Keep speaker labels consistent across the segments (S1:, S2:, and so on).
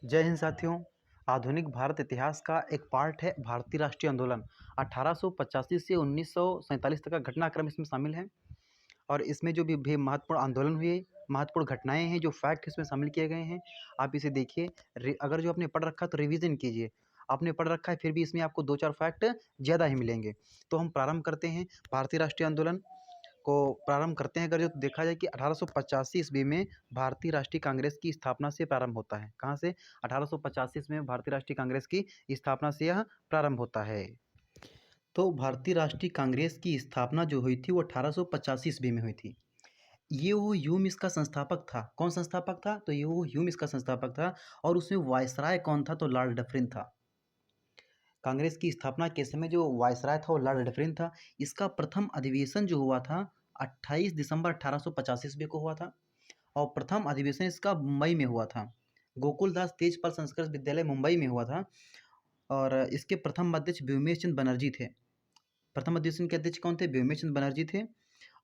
S1: जय हिंद साथियों। आधुनिक भारत इतिहास का एक पार्ट है भारतीय राष्ट्रीय आंदोलन। 1885 से 1947 तक का घटनाक्रम इसमें शामिल है और इसमें जो भी महत्वपूर्ण आंदोलन हुए, महत्वपूर्ण घटनाएं हैं, जो फैक्ट इसमें शामिल किए गए हैं, आप इसे देखिए। अगर जो आपने पढ़ रखा है तो रिवीजन कीजिए। आपने पढ़ रखा है फिर भी इसमें आपको 2-4 फैक्ट ज़्यादा ही मिलेंगे। तो हम प्रारंभ करते हैं भारतीय राष्ट्रीय आंदोलन को प्रारंभ करते हैं। अगर जो देखा जाए कि 1885 ईस्वी में भारतीय राष्ट्रीय कांग्रेस की स्थापना से प्रारंभ होता है। कहाँ से? 1885 ईस्वी में भारतीय राष्ट्रीय कांग्रेस की स्थापना से यह प्रारंभ होता है। तो भारतीय राष्ट्रीय कांग्रेस की स्थापना जो हुई थी वो 1885 ईस्वी में हुई थी। ये वो ह्यूम इसका संस्थापक था। कौन संस्थापक था? तो ये वो ह्यूम इसका संस्थापक था। और उसमें वायसराय कौन था? तो लॉर्ड डफरिन था। कांग्रेस की स्थापना के समय जो वायसराय था वो लॉर्ड डफरिन था। इसका प्रथम अधिवेशन जो हुआ था 28 दिसंबर 1885 ईस्वी को हुआ था और प्रथम अधिवेशन इसका मुंबई में हुआ था। गोकुलदास तेजपाल संस्कृत विद्यालय मुंबई में हुआ था और इसके प्रथम अध्यक्ष व्योमेश चंद्र बनर्जी थे। प्रथम अधिवेशन के अध्यक्ष कौन थे? व्योमेश चंद्र बनर्जी थे।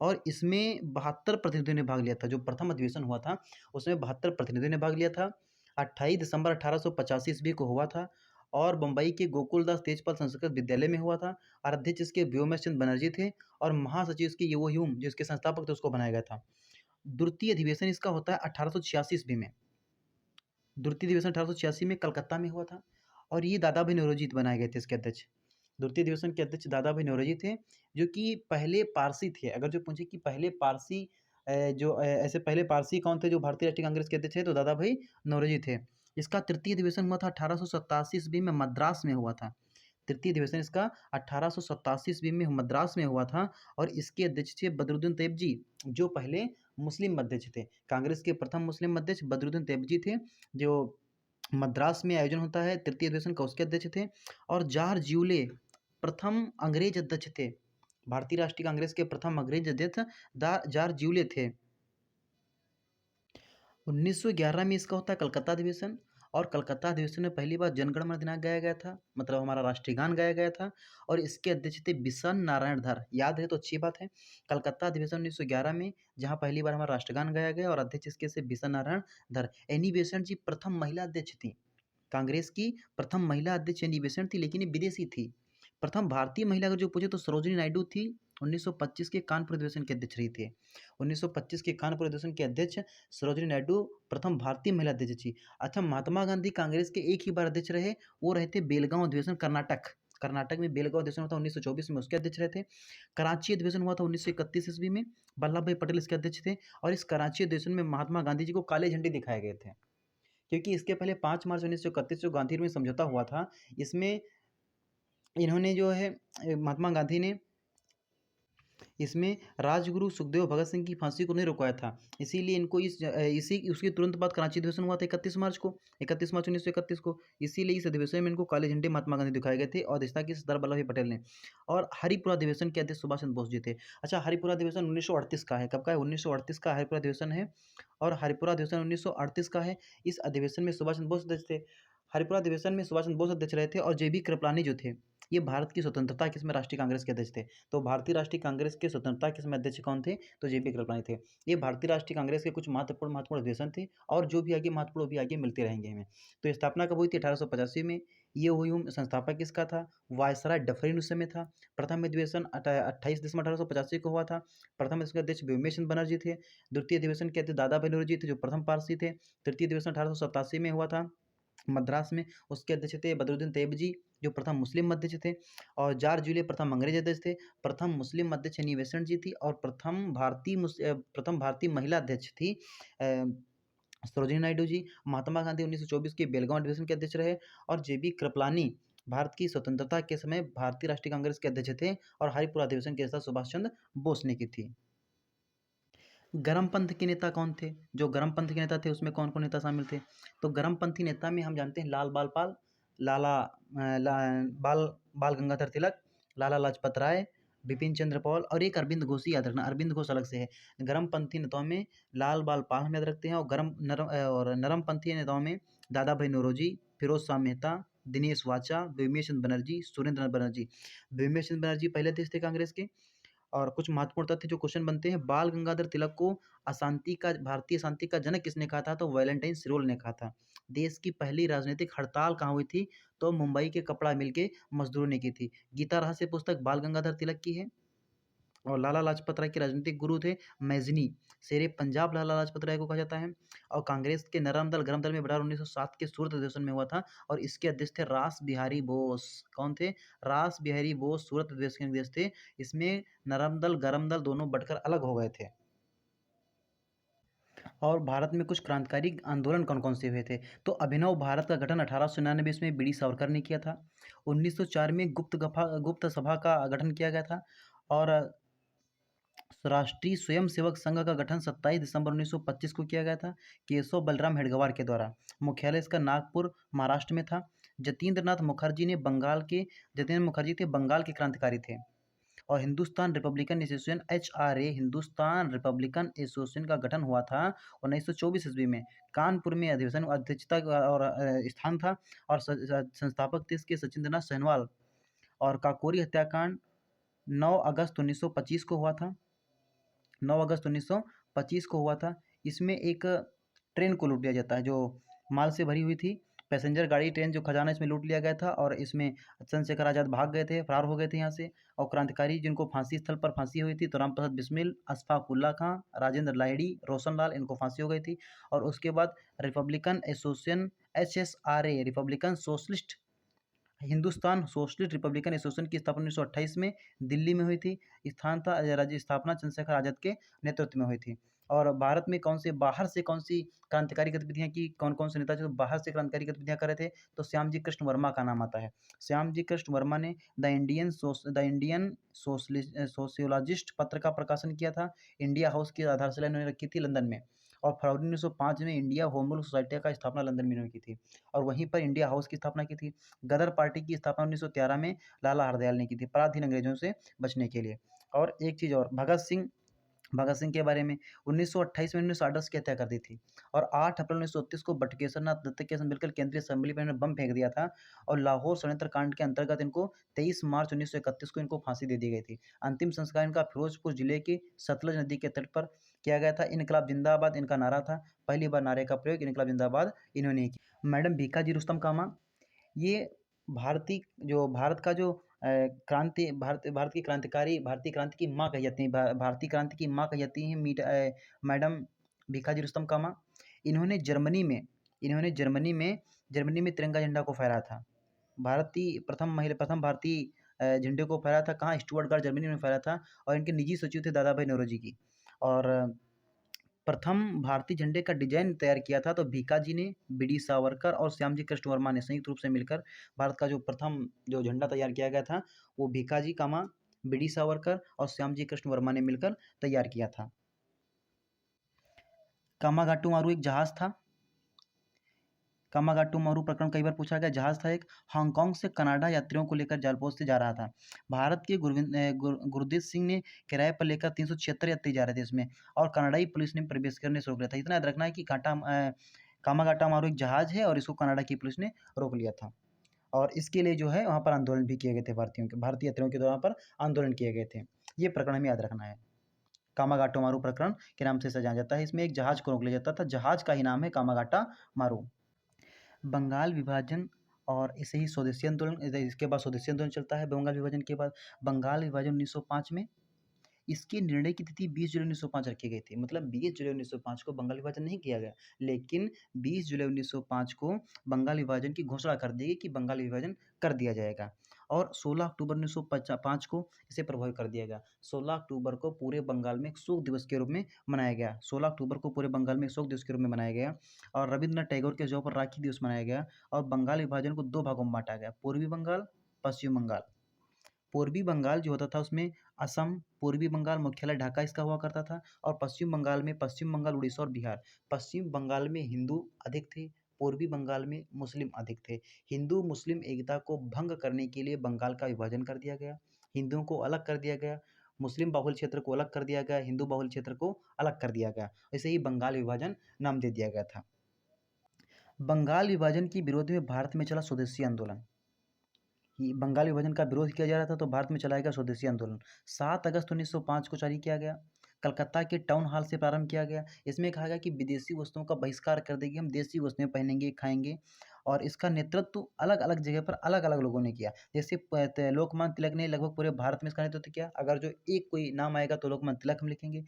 S1: और इसमें 72 प्रतिनिधियों ने भाग लिया था। जो प्रथम अधिवेशन हुआ था उसमें 72 प्रतिनिधियों ने भाग लिया था। 28 दिसंबर 1885 ईस्वी को हुआ था और बम्बई के गोकुलदास तेजपाल संस्कृत विद्यालय में हुआ था और अध्यक्ष इसके व्योमेश चंद्र बनर्जी थे और महासचिव इसके ये वो ह्यूम जो इसके संस्थापक थे उसको बनाया गया था। द्वितीय अधिवेशन इसका होता है 1886 ईस्वी में। द्वितीय अधिवेशन 1886 में कलकत्ता में हुआ था और ये दादा भाई नौरोजी बनाए गए थे इसके अध्यक्ष। द्वितीय अधिवेशन के अध्यक्ष दादा भाई नौरोजी थे जो कि पहले पारसी थे। अगर जो पूछे कि पहले पारसी ऐसे पहले पारसी कौन थे जो भारतीय राष्ट्रीय कांग्रेस के अध्यक्ष थे, तो दादा भाई नौरोजी थे। इसका तृतीय अधिवेशन हुआ था 1887 ईस्वी में मद्रास में हुआ था। तृतीय अधिवेशन इसका 1887 ईस्वी में मद्रास में हुआ था और इसके अध्यक्ष थे बदरुद्दीन तैयबजी जो पहले मुस्लिम अध्यक्ष थे। कांग्रेस के प्रथम मुस्लिम अध्यक्ष बदरुद्दीन तैयबजी थे जो मद्रास में आयोजन होता है तृतीय अधिवेशन का, उसके अध्यक्ष थे। और जॉर्ज ज्यूले प्रथम अंग्रेज अध्यक्ष थे। भारतीय राष्ट्रीय कांग्रेस के प्रथम अंग्रेज अध्यक्ष जॉर्ज ज्यूले थे। 1911 में इसका होता है कलकत्ता अधिवेशन और कलकत्ता अधिवेशन में पहली बार जनगण मन अधिनायक गाया गया था, मतलब हमारा राष्ट्रीय गान गाया गया था और इसके अध्यक्ष थे बिशन नारायण धर। याद है तो अच्छी बात है। कलकत्ता अधिवेशन 1911 में जहां पहली बार हमारा राष्ट्रगान गाया गया और अध्यक्ष इसके से बिशन नारायण धर। एनी बेसेंट जी प्रथम महिला अध्यक्ष थी। कांग्रेस की प्रथम महिला अध्यक्ष एनी बेसेंट थी, लेकिन ये विदेशी थी। प्रथम भारतीय महिला अगर जो पूछे तो सरोजिनी नायडू थी। 1925 के कानपुर अधिवेशन के अध्यक्ष रही थी। 1925 के कानपुर अधिवेशन के अध्यक्ष सरोजिनी नायडू प्रथम भारतीय महिला अध्यक्ष थी। अच्छा, महात्मा गांधी कांग्रेस के एक ही बार अध्यक्ष रहे, वो रहे थे बेलगांव अधिवेशन कर्नाटक। कर्नाटक में बेलगांव अधिवेशन हुआ था 1924 में, उसके अध्यक्ष रहे थे। कराची अधिवेशन हुआ था 1931 ईस्वी में, वल्लभ भाई पटेल इसके अध्यक्ष थे और इस कराची अधिवेशन में महात्मा गांधी जी को काले झंडे दिखाए गए थे क्योंकि इसके पहले 5 मार्च 1931 जो गांधी में समझौता हुआ था, इसमें इन्होंने जो है महात्मा गांधी ने इसमें राजगुरु सुखदेव भगत सिंह की फांसी को नहीं रुकवाया था। इसीलिए इनको इसी उसके तुरंत बाद कराची अधिवेशन हुआ था 31 मार्च को, 31 मार्च 1931 को। इसीलिए इस अधिवेशन में इनको काले झंडे महात्मा गांधी दिखाए गए थे और अध्यक्षता की सरदार वल्लभ भाई पटेल ने। और हरिपुरा अधिवेशन के अध्यक्ष सुभाष चंद्र बोस जी थे। अच्छा, हरिपुरा अधिवेशन 1938 का है। कब का है? 1938 का हरिपुरा अधिवेशन है और हरिपुरा अधिवेशन 1938 का है। इस अधिवेशन में सुभाष चंद्र बोस अध्यक्ष थे। हरिपुरा अधिवेशन में सुभाष चंद्र बोस अध्यक्ष रहे थे और जे बी कृपलानी जो थे ये भारत की स्वतंत्रता के समय राष्ट्रीय कांग्रेस के अध्यक्ष थे। तो भारतीय राष्ट्रीय कांग्रेस के स्वतंत्रता के समय अध्यक्ष कौन थे? तो जेपी कृपलानी थे। ये भारतीय राष्ट्रीय कांग्रेस के कुछ महत्वपूर्ण अधिवेशन थे और जो भी आगे महत्वपूर्ण भी आगे मिलते रहेंगे हमें। तो स्थापना कब हुई थी? 1885 में। ये हुई संस्थापक किसका था? वायसराय डफरिन उस समय था। प्रथम अधिवेशन 28 दिसंबर 1885 को हुआ था। प्रथम इसके अध्यक्ष व्योमेश चंद्र बनर्जी थे। द्वितीय अधिवेशन के अध्यक्ष दादा भाई नौरोजी थे जो प्रथम पारसी थे। तृतीय अधिवेशन 1887 में हुआ था मद्रास में, उसके अध्यक्ष थे बदरुद्दीन तैयबजी जो प्रथम मुस्लिम अध्यक्ष थे और जॉर्ज ज्यूले प्रथम अंग्रेज अध्यक्ष थे। प्रथम मुस्लिम अध्यक्ष एनी बेसेंट जी थी और प्रथम भारतीय महिला अध्यक्ष थी सरोजिनी नायडू जी। महात्मा गांधी 1924 के बेलगांव अधिवेशन के अध्यक्ष रहे और जे बी कृपलानी भारत की स्वतंत्रता के समय भारतीय राष्ट्रीय कांग्रेस के अध्यक्ष थे और हरिपुरा अधिवेशन की अध्यक्षता सुभाष चंद्र बोस ने की थी। गरमपंथ के नेता कौन थे? जो गरमपंथ के नेता थे उसमें कौन कौन नेता शामिल थे? तो गरमपंथी नेता में हम जानते हैं लाल बाल पाल, लाला बाल बाल गंगाधर तिलक, लाला लाजपत राय, बिपिन चंद्र पॉल और एक अरविंद घोष ही याद रखना। अरविंद घोष अलग से है। गरमपंथी नेताओं में लाल बाल पाल हम याद रखते हैं और नरमपंथी नेताओं में दादा भाई नौरोजी, फिरोज शाह मेहता, दिनेश वाचा, व्योमेश चंद्र बनर्जी, सुरेंद्र नाथ बनर्जी। व्योमेश चंद्र बनर्जी पहले अध्यक्ष थे कांग्रेस के और कुछ महत्वपूर्ण तथ्य जो क्वेश्चन बनते हैं, बाल गंगाधर तिलक को भारतीय अशांति का जनक किसने कहा था? तो वैलेंटाइन सिरोल ने कहा था। देश की पहली राजनीतिक हड़ताल कहाँ हुई थी? तो मुंबई के कपड़ा मिल के मजदूरों ने की थी। गीता रहस्य पुस्तक बाल गंगाधर तिलक की है। और लाला लाजपत राय के राजनीतिक गुरु थे मैज़नी। शेरे पंजाब लाला लाजपत राय को कहा जाता है। और कांग्रेस के नरम दल गरम दल में बराबर 1907 के सूरत अधिवेशन में हुआ था और इसके अध्यक्ष थे रास बिहारी बोस। कौन थे? रास बिहारी बोस सूरत अधिवेशन के अध्यक्ष थे। इसमें नरम दल गरम दल दोनों बढ़कर अलग हो गए थे। और भारत में कुछ क्रांतिकारी आंदोलन कौन-कौन से हुए थे? तो अभिनव भारत का गठन 1899 में बीडी सावरकर ने किया था। 1904 में गुप्त सभा का गठन किया गया था। और राष्ट्रीय स्वयंसेवक संघ का गठन 27 दिसंबर 1925 को किया गया था, केशव बलराम हेडगेवार के द्वारा। मुख्यालय इसका नागपुर, महाराष्ट्र में था। जतीन्द्र मुखर्जी थे बंगाल के क्रांतिकारी थे। और Hindustan Republican association HRA, Hindustan Republican association का गठन हुआ था 1924 ईस्वी में। कानपुर में अधिवेशन अध्यक्षता और स्थान था। और संस्थापक थे इसके सचिंद्रनाथ सान्याल। और काकोरी हत्याकांड 9 अगस्त 1925 को हुआ था। 9 अगस्त 1925 को हुआ था। इसमें एक ट्रेन को लूट लिया जाता है जो माल से भरी हुई थी। पैसेंजर गाड़ी ट्रेन जो खजाना इसमें लूट लिया गया था और इसमें चंद्रशेखर आज़ाद भाग गए थे, फरार हो गए थे यहाँ से। और क्रांतिकारी जिनको फांसी स्थल पर फांसी हुई थी तो राम प्रसाद बिस्मिल, अशफाक उल्ला खां, राजेंद्र लाहिड़ी, रोशन लाल, इनको फांसी हो गई थी। और उसके बाद Republican association HSRA, Republican socialist Hindustan socialist Republican association की स्थापना 1928 में दिल्ली में हुई थी। राज्य स्थापना चंद्रशेखर आज़ाद के नेतृत्व में हुई थी। और भारत में बाहर से कौन सी क्रांतिकारी गतिविधियाँ की, कौन कौन से नेता जो बाहर से क्रांतिकारी गतिविधियाँ कर रहे थे? तो श्यामजी कृष्ण वर्मा का नाम आता है। श्यामजी कृष्ण वर्मा ने द इंडियन सोशियोलॉजिस्ट पत्र का प्रकाशन किया था। इंडिया हाउस की आधारशिला इन्होंने रखी थी लंदन में। और फरवरी 1905 में इंडिया होम रूल सोसाइटी का स्थापना लंदन में इन्होंने की थी और वहीं पर इंडिया हाउस की स्थापना की थी। गदर पार्टी की स्थापना 1913 में लाला हरदयाल ने की थी, पराधीन अंग्रेजों से बचने के लिए। और एक चीज़ और, भगत सिंह के बारे में 1928 में इन्होंने सार्डस की हत्या कर दी थी। और 8 अप्रैल 1929 को बटुकेश्वर नाथ दत्त के साथ मिलकर केंद्रीय असेंबली में इन्होंने बम फेंक दिया था। और लाहौर षड्यंत्र कांड के अंतर्गत इनको 23 मार्च 1931 को इनको फांसी दे दी गई थी। अंतिम संस्कार इनका फिरोजपुर जिले के सतलज नदी के तट पर किया गया था। इनकलाब जिंदाबाद इनका नारा था। पहली बार नारे का प्रयोग इनकलाब जिंदाबाद इन्होंने ही किया। मैडम भीकाजी रुस्तम कामा, ये भारत का जो भारतीय क्रांति की माँ कही जाती हैं, भारतीय क्रांति की माँ कही जाती हैं मैडम भीकाजी रुस्तम कामा। इन्होंने जर्मनी में तिरंगा झंडा को फहराया था। प्रथम भारतीय झंडे को फहराया था कहाँ? स्टुअर्टगार्ड, जर्मनी में फहराया था। और इनके निजी सचिव थे दादा भाई नौरोजी की। और प्रथम भारतीय झंडे का डिजाइन तैयार किया था तो भीकाजी ने, बीडी सावरकर और श्यामजी कृष्ण वर्मा ने संयुक्त रूप से मिलकर भारत का जो प्रथम जो झंडा तैयार किया गया था वो भीकाजी कामा, बीडी सावरकर और श्यामजी कृष्ण वर्मा ने मिलकर तैयार किया था। कामागाटू मारू एक जहाज था। कामागाटू मारू प्रकरण कई बार पूछा गया। जहाज था एक, हांगकांग से कनाडा यात्रियों को लेकर जालपोत से जा रहा था। भारत के गुरदीप सिंह ने किराए पर लेकर 376 यात्री जा रहे थे इसमें। और कनाडाई पुलिस ने प्रवेश करने से रोक लिया था। इतना याद रखना है कि कामागाटा मारू एक जहाज है और इसको कनाडा की पुलिस ने रोक लिया था। और इसके लिए जो है वहाँ पर आंदोलन भी किए गए थे, भारतीय यात्रियों के द्वारा पर आंदोलन किए गए थे। ये प्रकरण हमें याद रखना है। कामागाटो मारू प्रकरण के नाम से सजाया जाता है। इसमें एक जहाज को रोक लिया जाता था, जहाज का ही नाम है कामागाटा मारू। बंगाल विभाजन और इसे ही स्वदेशी आंदोलन, इसके बाद स्वदेशी आंदोलन चलता है बंगाल विभाजन के बाद। बंगाल विभाजन 1905 में, इसके निर्णय की तिथि 20 जुलाई 1905 रखी गई थी। मतलब 20 जुलाई 1905 को बंगाल विभाजन नहीं किया गया, लेकिन 20 जुलाई 1905 को बंगाल विभाजन की घोषणा कर दी गई कि बंगाल विभाजन कर दिया जाएगा। और 16 अक्टूबर 1905 को इसे प्रभावी कर दिया गया। 16 अक्टूबर को पूरे बंगाल में एक शोक दिवस के रूप में मनाया गया। 16 अक्टूबर को पूरे बंगाल में शोक दिवस के रूप में मनाया गया। और रविंद्रनाथ टैगोर के जौ पर राखी दिवस मनाया गया। और बंगाल विभाजन को 2 भागों में बांटा गया, पूर्वी बंगाल, पश्चिम बंगाल। पूर्वी बंगाल जो होता था उसमें असम, पूर्वी बंगाल मुख्यालय ढाका इसका हुआ करता था। और पश्चिम बंगाल में पश्चिम बंगाल, उड़ीसा और बिहार। पश्चिम बंगाल में हिंदू अधिक थे, पूर्वी बंगाल में मुस्लिम अधिक थे। हिंदू मुस्लिम एकता को भंग करने के लिए बंगाल का विभाजन कर दिया गया। हिंदुओं को अलग कर दिया गया, मुस्लिम बाहुल क्षेत्र को अलग कर दिया गया, हिंदू बाहुल क्षेत्र को अलग कर दिया गया। ऐसे ही बंगाल विभाजन नाम दे दिया गया था। बंगाल विभाजन के विरोध में भारत में चला स्वदेशी आंदोलन। ये बंगाल विभाजन का विरोध किया जा रहा था, तो भारत में चलाया गया स्वदेशी आंदोलन। 7 अगस्त 1905 को जारी किया गया। कलकत्ता के टाउन हॉल से प्रारंभ किया गया। इसमें कहा गया कि विदेशी वस्तुओं का बहिष्कार कर देंगे, हम देसी वस्तुएं पहनेंगे, खाएंगे। और इसका नेतृत्व अलग अलग जगह पर अलग अलग लोगों ने किया। जैसे लोकमान्य तिलक ने लगभग पूरे भारत में इसका नेतृत्व किया। अगर जो एक कोई नाम आएगा तो लोकमान्य तिलक हम लिखेंगे।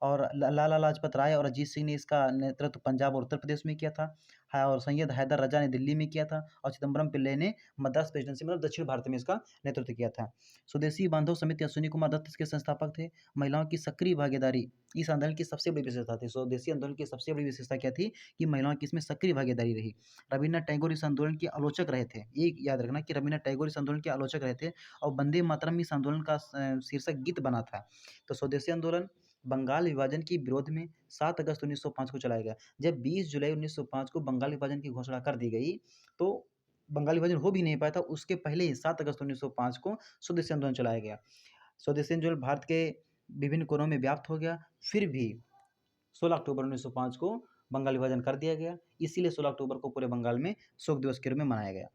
S1: और लाला लाजपत राय और अजीत सिंह ने इसका नेतृत्व पंजाब और उत्तर प्रदेश में किया था। हाँ, और सैयद हैदर रजा ने दिल्ली में किया था। और चिदम्बरम पिल्ले ने मद्रास प्रेसिडेंसी मतलब दक्षिण भारत में इसका नेतृत्व किया था। स्वदेशी बांधव समिति अश्विनी कुमार दत्त इसके संस्थापक थे। महिलाओं की सक्रिय भागीदारी इस आंदोलन की सबसे बड़ी विशेषता थी। स्वदेशी आंदोलन की सबसे बड़ी विशेषता क्या थी कि महिलाओं की इसमें सक्रिय भागीदारी रही। रविन्द्रनाथ टैगोर इस आंदोलन के आलोचक रहे थे। ये याद रखना कि रविन्द्रनाथ टैगोर इस आंदोलन के आलोचक रहे थे। और वंदे मातरम इस आंदोलन का शीर्षक गीत बना था। तो स्वदेशी आंदोलन बंगाल विभाजन के विरोध में 7 अगस्त 1905 को चलाया गया। जब 20 जुलाई 1905 को बंगाल विभाजन की घोषणा कर दी गई, तो बंगाल विभाजन हो भी नहीं पाया था। उसके पहले ही 7 अगस्त 1905 को स्वदेशी आंदोलन चलाया गया। स्वदेशी आंदोलन भारत के विभिन्न कोनों में व्याप्त हो गया। फिर भी 16 अक्टूबर 1905 को बंगाल विभाजन कर दिया गया। इसीलिए 16 अक्टूबर को पूरे बंगाल में शोक दिवस के रूप में मनाया गया।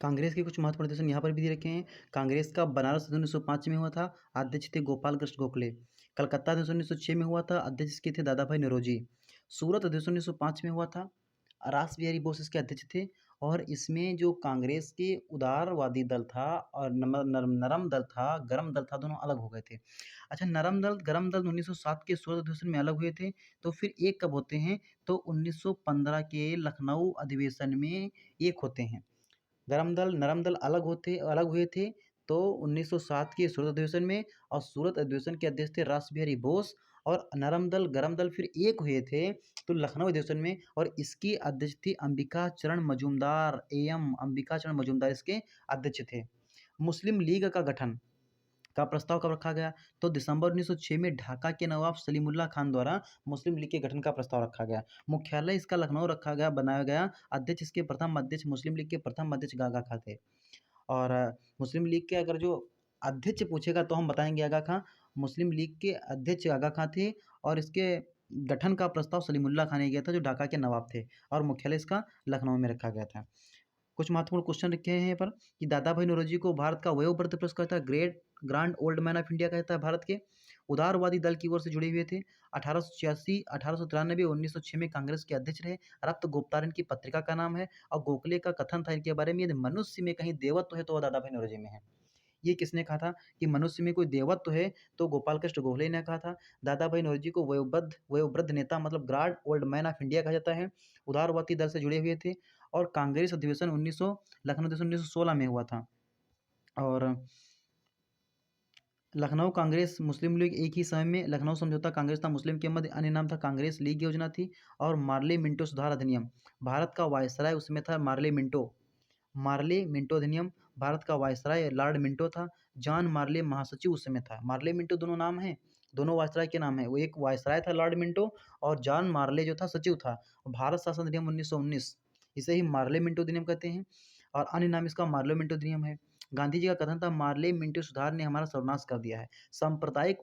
S1: कांग्रेस के कुछ महत्वपूर्ण प्रदर्शन यहाँ पर भी दे रखे हैं। कांग्रेस का बनारस अधिवेशन 1905 में हुआ था। अध्यक्ष थे गोपाल कृष्ण गोखले। कलकत्ता अधिवेशन 1906 में हुआ था। अध्यक्ष के थे दादा भाई नौरोजी। सूरत अधिवेशन 1905 में हुआ था। रास बिहारी बोस इसके अध्यक्ष थे। और इसमें जो कांग्रेस के उदारवादी दल था और नरम दल था, गरम दल था, दोनों अलग हो गए थे। अच्छा, नरम दल गरम दल 1907 के सूरत अधिवेशन में अलग हुए थे। तो फिर एक कब होते हैं? तो 1915 के लखनऊ अधिवेशन में एक होते हैं। गरम दल नरम दल अलग हुए थे तो 1907 के सूरत अधिवेशन में। और सूरत अधिवेशन के अध्यक्ष थे रास बिहारी बोस। और नरम दल गरम दल फिर एक हुए थे तो लखनऊ अधिवेशन में। और इसकी अध्यक्ष थी अंबिका चरण मजूमदार। एम अंबिका चरण मजूमदार इसके अध्यक्ष थे। मुस्लिम लीग का गठन का प्रस्ताव कब रखा गया? तो दिसंबर 1906 में ढाका के नवाब सलीमुल्लाह खान द्वारा मुस्लिम लीग के गठन का प्रस्ताव रखा गया। मुख्यालय इसका लखनऊ रखा गया, बनाया गया। अध्यक्ष इसके प्रथम अध्यक्ष मुस्लिम लीग के प्रथम अध्यक्ष गागा खां थे। और मुस्लिम लीग के अगर जो अध्यक्ष पूछेगा तो हम बताएंगे आगा खां। मुस्लिम लीग के अध्यक्ष आगा खां थे। और इसके गठन का प्रस्ताव सलीमुल्लाह खान ने किया था, जो ढाका के नवाब थे। और मुख्यालय इसका लखनऊ में रखा गया था। कुछ महत्वपूर्ण क्वेश्चन रखे हैं यहाँ पर कि दादा भाई नौरोजी को भारत का वयोवृद्ध पुरुष कहता है, great grand old man of India कहता है भारत के। उदारवादी दल की ओर से जुड़े हुए थे। 1886, 1893, 1906 में कांग्रेस के अध्यक्ष रहे। रक्त गुप्तार इनकी पत्रिका का नाम है। और गोखले का कथन था इनके बारे में, यदि मनुष्य में कहीं देवत्व है तो वह दादा भाई नौरोजी में है। ये किसने कहा था कि मनुष्य में कोई देवत्व है? तो गोपाल कृष्ण गोखले ने कहा था। दादा भाई नौरोजी को वयोवृद्ध नेता मतलब grand old man of India कहा जाता है। उदारवादी दल से जुड़े हुए थे। और कांग्रेस अधिवेशन लखनऊ अधिवेशन 1916 में हुआ था। और लखनऊ कांग्रेस मुस्लिम लीग एक ही समय में। लखनऊ समझौता कांग्रेस था मुस्लिम के मध्य, अन्य नाम था कांग्रेस लीग योजना थी। और मार्ले मिंटो सुधार अधिनियम, भारत का वायसराय उसमें था मार्ले मिंटो अधिनियम। भारत का वायसराय लॉर्ड मिंटो था। जॉन मार्ले महासचिव उस समय था। मार्ले मिंटो दोनों नाम हैं, दोनों वायसराय के नाम है। वो एक वायसराय था लॉर्ड मिंटो, और जॉन मार्ले जो था सचिव था। भारत शासन अधिनियम 1919, इसे ही मार्ले मिंटो अधिनियम कहते हैं। और अन्य नाम इसका मार्ले मिंटो अधिनियम है। गांधी जी का कथन था, मार्ले मिंटो सुधार ने हमारा सर्वनाश कर दिया है। सांप्रदायिक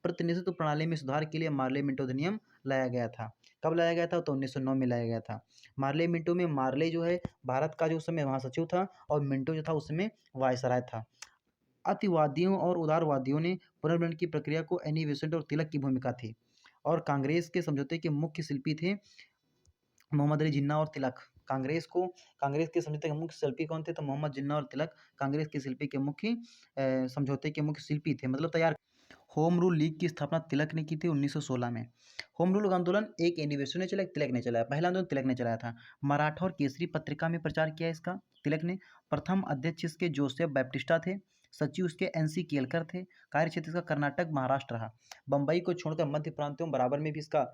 S1: प्रतिनिधित्व प्रणाली में सुधार के लिए मार्ले मिंटो अधिनियम लाया गया था। कब लाया गया था? तो 1909 में लाया गया था। मार्ले मिंटो में मार्ले जो है भारत का जो उस समय महासचिव था, और मिंटो जो था उस समय वायसराय था। अतिवादियों और उदारवादियों ने पुनर्विलीन की प्रक्रिया को एनी बेसेंट और तिलक की भूमिका थी। और कांग्रेस के समझौते के मुख्य शिल्पी थे मोहम्मद अली जिन्ना और तिलक। कांग्रेस के समझौते के मुख्य शिल्पी कौन थे? तो मोहम्मद जिन्ना और तिलक कांग्रेस के शिल्पी के मुख्य समझौते के मुख्य शिल्पी थे, मतलब तैयार। होम रूल लीग की स्थापना तिलक ने की थी 1916 में। होम रूल आंदोलन एक एनिवेशन ने चला, एक तिलक ने चलाया। पहला आंदोलन तिलक ने चलाया था। मराठा और केसरी पत्रिका में प्रचार किया इसका तिलक ने। प्रथम अध्यक्ष इसके जोसेफ बैप्टिस्टा थे। सचिव उसके NC केलकर थे। कार्यक्षेत्र इसका कर्नाटक महाराष्ट्र रहा। बम्बई को छोड़कर मध्य प्रांतों बराबर में भी इसका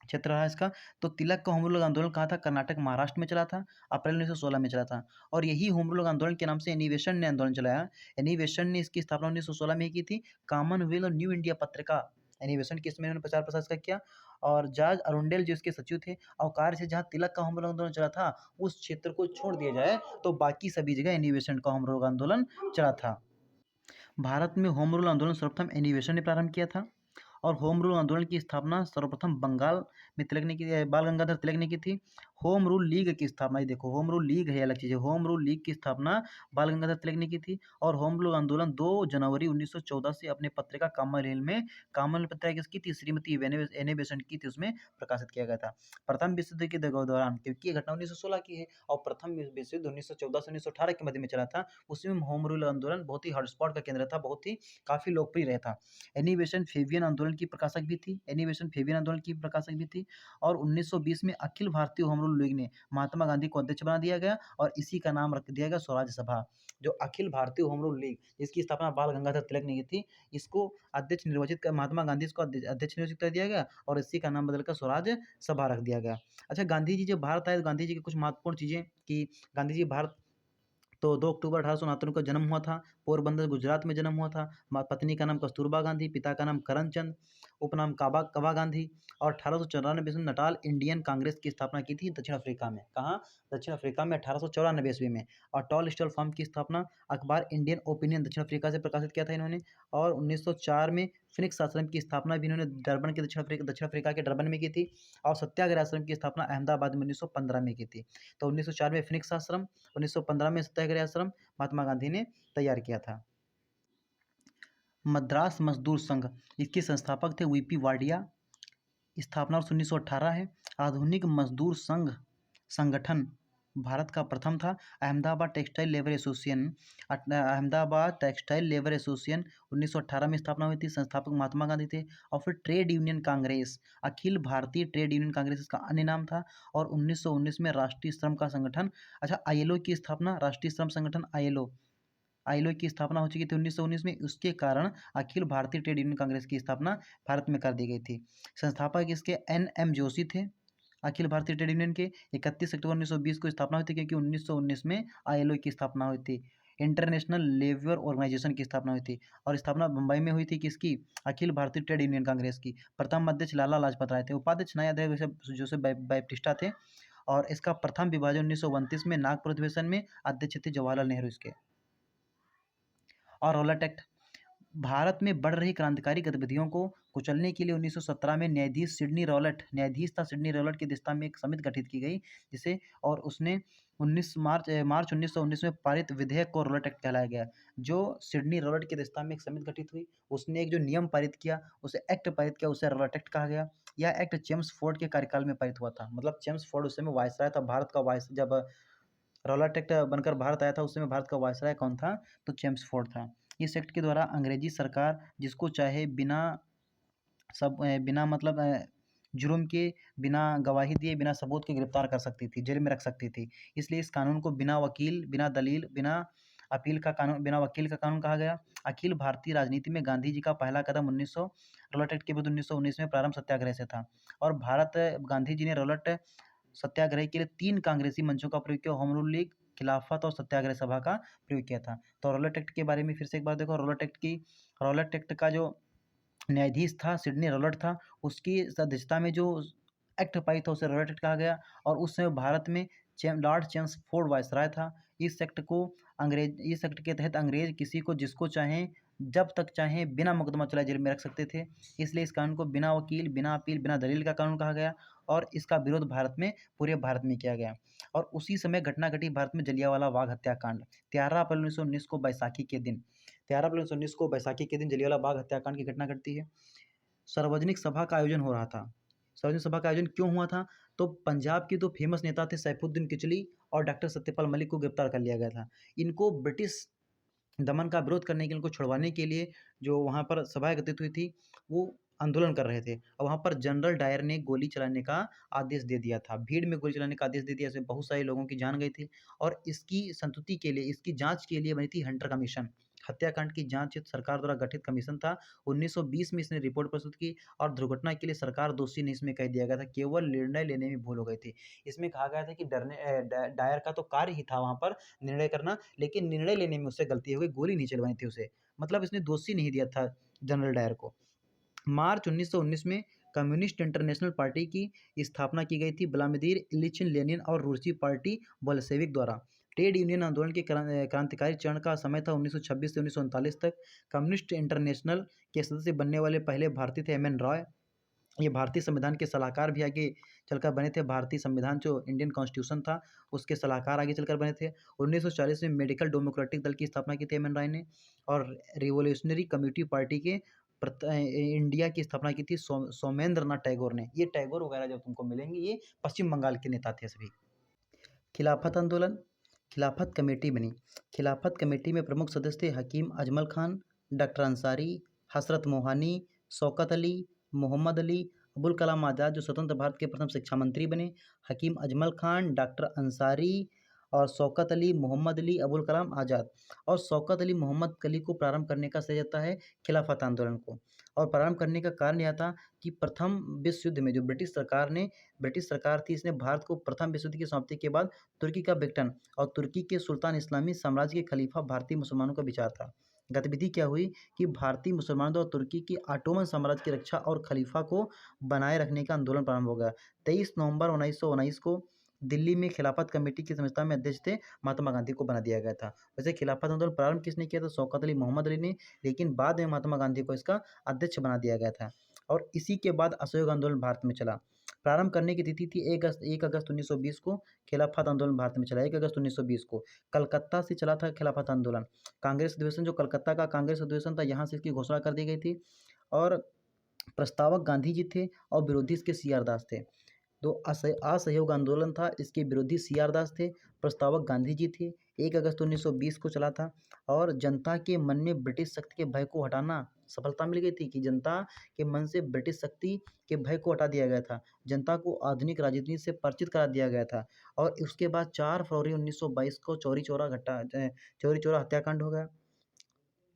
S1: क्षेत्र रहा इसका। तो तिलक का होम रूल आंदोलन कहा था कर्नाटक महाराष्ट्र में चला था, अप्रैल 1916 में चला था। और यही होम रूल आंदोलन के नाम से एनिवेशन ने आंदोलन चलाया। एनिवेशन ने इसकी स्थापना 1916 में की थी। कॉमनवेल्थ और न्यू इंडिया पत्रिका एनिवेशन के इसमें उन्होंने प्रचार प्रसार इसका किया। और जॉर्ज अरुंडेल जो इसके सचिव थे, अवकाश से जहाँ तिलक का होम रूल आंदोलन चला था उस क्षेत्र को छोड़ दिया जाए तो बाकी सभी जगह एनिवेशन का होम रूल आंदोलन चला था। भारत में होम रूल आंदोलन सर्वप्रथम एनिवेशन ने प्रारंभ किया था। और होम रूल आंदोलन की स्थापना सर्वप्रथम बंगाल में बाल गंगाधर तिलक ने की थी। होम रूल लीग की स्थापना, ये देखो होम रूल लीग है, ये अलग चीज़ है। होम रूल लीग की स्थापना बाल गंगाधर तिलक ने की थी। और होम रूल आंदोलन 2 जनवरी 1914 से अपने पत्रिका कॉमनवेल्थ पत्रिका किसकी थी, श्रीमती एनी बेसेंट की थी, उसमें प्रकाशित किया गया था। प्रथम विश्व युद्ध के दौरान, क्योंकि ये घटना 1916 की है और प्रथम विश्व युद्ध 1914 से 1918 के मध्य में चला था, उसी में होम रूल आंदोलन बहुत ही हॉटस्पॉट का केंद्र था, बहुत ही काफ़ी लोकप्रिय रहा था। एनी बेसेंट फेबियन आंदोलन की प्रकाशक भी थी, एनी बेसेंट फेबियन आंदोलन की प्रकाशक भी थी। और 1920 में Akhil Bharatiya home rule league ने महात्मा गांधी को अध्यक्ष बना दिया गया और इसी का नाम रख दिया गया स्वराज सभा। जो Akhil Bharatiya home rule league, जिसकी स्थापना बाल गंगाधर तिलक ने की थी, इसको अध्यक्ष निर्वाचित कर महात्मा गांधी को अध्यक्ष निर्वाचित कर दिया गया और इसी का नाम बदलकर स्वराज सभा रख दिया गया। अच्छा, गांधी जी जब भारत आए तो गांधी जी की कुछ महत्वपूर्ण चीज़ें कि गांधी जी भारत तो 2 अक्टूबर 1869 को जन्म हुआ था, पोरबंदर गुजरात में जन्म हुआ था। पत्नी का नाम कस्तूरबा गांधी, पिता का नाम करमचंद, उपनाम काबा कबा गांधी। और 1894 में नटाल इंडियन कांग्रेस की स्थापना की थी दक्षिण अफ्रीका में। कहाँ? दक्षिण अफ्रीका में 1894 ईस्वी में। और टॉल स्टॉल फर्म की स्थापना अखबार इंडियन ओपिनियन दक्षिण अफ्रीका से प्रकाशित किया था इन्होंने। और 1904 में फिनिक्स आश्रम की स्थापना भी इन्होंने डरबन के दक्षिण अफ्रीका के डरबन में की थी। और सत्याग्रह आश्रम की स्थापना अहमदाबाद में 1915 में की थी। तो 1904 में फिनिक्स आश्रम, 1915 में सत्याग्रह आश्रम महात्मा गांधी ने तैयार किया था। मद्रास मजदूर संघ, इसके संस्थापक थे वीपी वाडिया। स्थापना वर्ष 1918 है। आधुनिक मजदूर संघ संगठन भारत का प्रथम था। अहमदाबाद टेक्सटाइल लेबर एसोसिएशन 1918 में स्थापना हुई थी। संस्थापक महात्मा गांधी थे। और फिर trade union Congress, Akhil Bharatiya trade union Congress इसका अन्य नाम था। और 1919 में राष्ट्रीय श्रम का संगठन, अच्छा आईएलओ की स्थापना, राष्ट्रीय श्रम संगठन आईएलओ आईएलओ की स्थापना हो चुकी थी 1919 में। उसके कारण अखिल भारतीय ट्रेड यूनियन कांग्रेस की स्थापना भारत में कर दी गई थी। संस्थापक इसके एन.एम. जोशी थे। अखिल भारतीय ट्रेड यूनियन के 31 अक्टूबर 1920 को स्थापना हुई थी, क्योंकि 1919 में आईएलओ की स्थापना हुई थी। इंटरनेशनल लेबर ऑर्गेनाइजेशन की स्थापना हुई थी। और स्थापना मुंबई में हुई थी किसकी? अखिल भारतीय ट्रेड यूनियन कांग्रेस की। प्रथम अध्यक्ष लाला लाजपत राय थे। उपाध्यक्ष नया अध्यक्ष जोसेफ बैप्टिस्टा थे। और इसका प्रथम विभाजन 1929 में नागपुर अधिवेशन में अध्यक्ष थे जवाहरलाल नेहरू इसके। और रौलट एक्ट, भारत में बढ़ रही क्रांतिकारी गतिविधियों को कुचलने के लिए 1917 में न्यायाधीश था सिडनी रॉलेट की अध्यक्षता में एक समिति गठित की गई, जिसे और उसने 19 मार्च 1919 में पारित विधेयक को रॉलेट एक्ट कहलाया गया। जो सिडनी रॉलेट की अध्यक्षता में एक समिति गठित हुई, उसने एक जो नियम पारित किया, उसे एक्ट पारित किया, उसे रॉलेट एक्ट कहा गया। यह एक्ट जेम्स फोर्ड के कार्यकाल में पारित हुआ था। मतलब जेम्स फोर्ड उस समय वायसराय था भारत का। जब रॉलेट एक्ट बनकर भारत आया था, उस समय भारत का वायसराय कौन था? तो जेम्स फोर्ड था। इस एक्ट के द्वारा अंग्रेजी सरकार जिसको चाहे बिना मतलब जुर्म के, बिना गवाही दिए, बिना सबूत के गिरफ्तार कर सकती थी, जेल में रख सकती थी। इसलिए इस कानून को बिना वकील, बिना दलील, बिना वकील का कानून कहा गया। अखिल भारतीय राजनीति में गांधी जी का पहला कदम 1900 रॉलेट एक्ट के विरुद्ध 1919 में प्रारंभ सत्याग्रह से था। और गांधी जी ने रॉलेट सत्याग्रह के लिए 3 कांग्रेसी मंचों का प्रयोग किया: होम रूल लीग, खिलाफत और सत्याग्रह सभा का प्रयोग किया था। तो रॉलेट एक्ट के बारे में फिर से एक बार देखो। रॉलेट एक्ट का जो न्यायाधीश था सिडनी रॉलेट था, उसकी अध्यक्षता में जो एक्ट पारित था उसे रॉलेट एक्ट कहा गया। और उस समय भारत में लॉर्ड चेम्सफोर्ड वायसराय था। इस एक्ट के तहत अंग्रेज किसी को जिसको चाहें जब तक चाहें बिना मुकदमा चलाए जेल में रख सकते थे। इसलिए इस कानून को बिना वकील, बिना अपील, बिना दलील का कानून कहा गया। और इसका विरोध पूरे भारत में किया गया। और उसी समय घटना घटी भारत में जलियांवाला बाग हत्याकांड। 13 अप्रैल 1919 को बैसाखी के दिन जलियांवाला बाग हत्याकांड की घटना घटती है। सार्वजनिक सभा का आयोजन हो रहा था। सार्वजनिक सभा का आयोजन क्यों हुआ था? तो पंजाब के 2 फेमस नेता थे सैफुद्दीन किचली और डॉक्टर सत्यपाल मलिक को गिरफ्तार कर लिया गया था। इनको ब्रिटिश दमन का विरोध करने के लिए, उनको छुड़वाने के लिए जो वहाँ पर सभा एकत्रित हुई थी, वो आंदोलन कर रहे थे। और वहाँ पर जनरल डायर ने गोली चलाने का आदेश दे दिया था। भीड़ में गोली चलाने का आदेश दे दिया, इससे बहुत सारे लोगों की जान गई थी। और इसकी संतुति के लिए, इसकी जाँच के लिए बनी थी हंटर कमीशन। हत्याकांड की जाँच सरकार द्वारा गठित कमीशन था। 1920 में इसने रिपोर्ट प्रस्तुत की और दुर्घटना के लिए सरकार दोषी नहीं इसमें कह दिया गया था, केवल निर्णय लेने में भूल हो गई थी। इसमें कहा गया था कि डायर का तो कार्य ही था वहाँ पर निर्णय करना, लेकिन निर्णय लेने में उससे गलती हो गई, गोली नहीं चलवाई थी उसे। मतलब इसने दोषी नहीं दिया था जनरल डायर को। मार्च 1919 में कम्युनिस्ट इंटरनेशनल पार्टी की स्थापना की गई थी व्लादिमीर इलिच लेनिन और रूसी पार्टी बोल्शेविक द्वारा। ट्रेड यूनियन आंदोलन के क्रांतिकारी चरण का समय था 1926 से 1939 तक। कम्युनिस्ट इंटरनेशनल के सदस्य बनने वाले पहले भारतीय थे एम.एन. रॉय। ये भारतीय संविधान के सलाहकार भी आगे चलकर बने थे। भारतीय संविधान जो इंडियन कॉन्स्टिट्यूशन था, उसके सलाहकार आगे चलकर बने थे। 1940 में मेडिकल डेमोक्रेटिक दल की स्थापना की थी एम एन राय ने, और रिवॉल्यूशनरी कम्युनिटी पार्टी के इंडिया की स्थापना की थी सोमेंद्र नाथ टैगोर ने। ये टैगोर वगैरह जब तुमको मिलेंगे, ये पश्चिम बंगाल के नेता थे सभी। खिलाफत आंदोलन, खिलाफत कमेटी बनी। खिलाफत कमेटी में प्रमुख सदस्य थे हकीम अजमल खान, डॉक्टर अंसारी, हसरत मोहानी, शौकत अली, मोहम्मद अली, अबुल कलाम आज़ाद जो स्वतंत्र भारत के प्रथम शिक्षा मंत्री बने। हकीम अजमल खान, डॉक्टर अंसारी और शौकत अली, मोहम्मद अली, अबुल कलाम आज़ाद। और शौकत अली मोहम्मद अली को प्रारंभ करने का श्रेय जाता है खिलाफत आंदोलन को। और प्रारंभ करने का कारण यह था कि प्रथम विश्व युद्ध में जो ब्रिटिश सरकार थी, इसने भारत को प्रथम विश्व युद्ध की समाप्ति के बाद तुर्की का विघटन और तुर्की के सुल्तान इस्लामी साम्राज्य के खलीफा भारतीय मुसलमानों का विचार था। गतिविधि क्या हुई कि भारतीय मुसलमानों द्वारा तुर्की की ऑटोमन साम्राज्य की रक्षा और खलीफा को बनाए रखने का आंदोलन प्रारंभ हो गया। 23 नवंबर 1919 को दिल्ली में खिलाफत कमेटी की संस्था में अध्यक्ष थे महात्मा गांधी को बना दिया गया था। वैसे खिलाफत आंदोलन प्रारंभ किसने किया था? शौकत अली मोहम्मद अली ने, लेकिन बाद में महात्मा गांधी को इसका अध्यक्ष बना दिया गया था। और इसी के बाद असहयोग आंदोलन भारत में चला। प्रारंभ करने की तिथि थी 1 अगस्त 1920 को। खिलाफत आंदोलन भारत में चला 1 अगस्त 1920 को। कलकत्ता से चला था खिलाफत आंदोलन। कांग्रेस अधिवेशन जो कलकत्ता का कांग्रेस अधिवेशन था, यहाँ से इसकी घोषणा कर दी गई थी। और प्रस्तावक गांधी जी थे और विरोधी इसके सी आर दास थे। तो असहयोग आंदोलन था, इसके विरोधी सी आर दास थे, प्रस्तावक गांधी जी थे। 1 अगस्त 1920 को चला था। और जनता के मन में ब्रिटिश शक्ति के भय को हटाना सफलता मिल गई थी कि जनता के मन से ब्रिटिश शक्ति के भय को हटा दिया गया था। जनता को आधुनिक राजनीति से परिचित करा दिया गया था। और उसके बाद 4 फरवरी 1922 को चौरी चौरा हत्याकांड हो गया।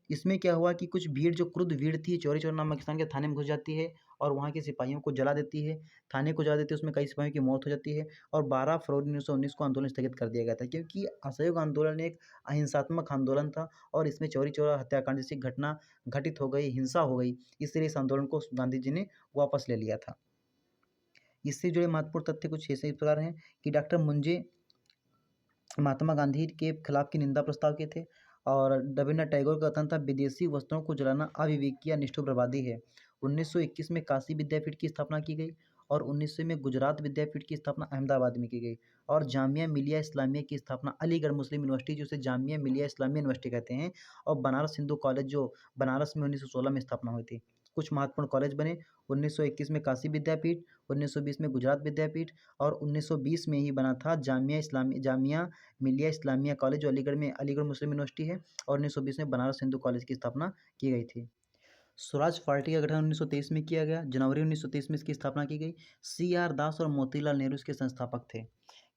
S1: इसमें क्या हुआ कि कुछ भीड़, जो क्रुद्ध भीड़ थी, चौरी चौरा नामक स्थान के थाने में घुस जाती है और वहाँ के सिपाहियों को जला देती है। थाने को जला देती है, उसमें कई सिपाहियों की मौत हो जाती है। और 12 फरवरी 1919 को आंदोलन स्थगित कर दिया गया था, क्योंकि असहयोग आंदोलन एक अहिंसात्मक आंदोलन था और इसमें चौरी चौरा हत्याकांड जैसी घटना घटित हो गई, हिंसा हो गई। इसलिए इस आंदोलन को गांधी जी ने वापस ले लिया था। इससे जुड़े महत्वपूर्ण तथ्य कुछ ऐसे इस प्रकार हैं कि डॉक्टर मुंजे महात्मा गांधी के खिलाफ की निंदा प्रस्ताव किए थे। और रविन्द्रनाथ टैगोर का कथन था, विदेशी वस्त्रों को जलाना अविवेकी या निष्ठुर बर्बादी है। 1921 में काशी विद्यापीठ की स्थापना की गई और 1900 में गुजरात विद्यापीठ की स्थापना अहमदाबाद में की गई। और जामिया मिलिया इस्लामिया की स्थापना अलीगढ़ मुस्लिम यूनिवर्सिटी, जिसे जामिया मिलिया इस्लामिया यूनिवर्सिटी कहते हैं, और बनारस हिंदू कॉलेज जो बनारस में 1916 में स्थापना हुई थी। कुछ महत्वपूर्ण कॉलेज बने 1921 में काशी विद्यापीठ, 1920 में गुजरात विद्यापीठ, और 1920 में ही बना था जामिया मिलिया इस्लामिया कॉलेज जो अलीगढ़ में अलीगढ़ मुस्लिम यूनिवर्सिटी है। और 1920 में बनारस हिंदू कॉलेज की स्थापना की गई थी। स्वराज पार्टी का गठन 1923 में किया गया। जनवरी 1923 में इसकी स्थापना की गई। सी आर दास और मोतीलाल नेहरू इसके संस्थापक थे,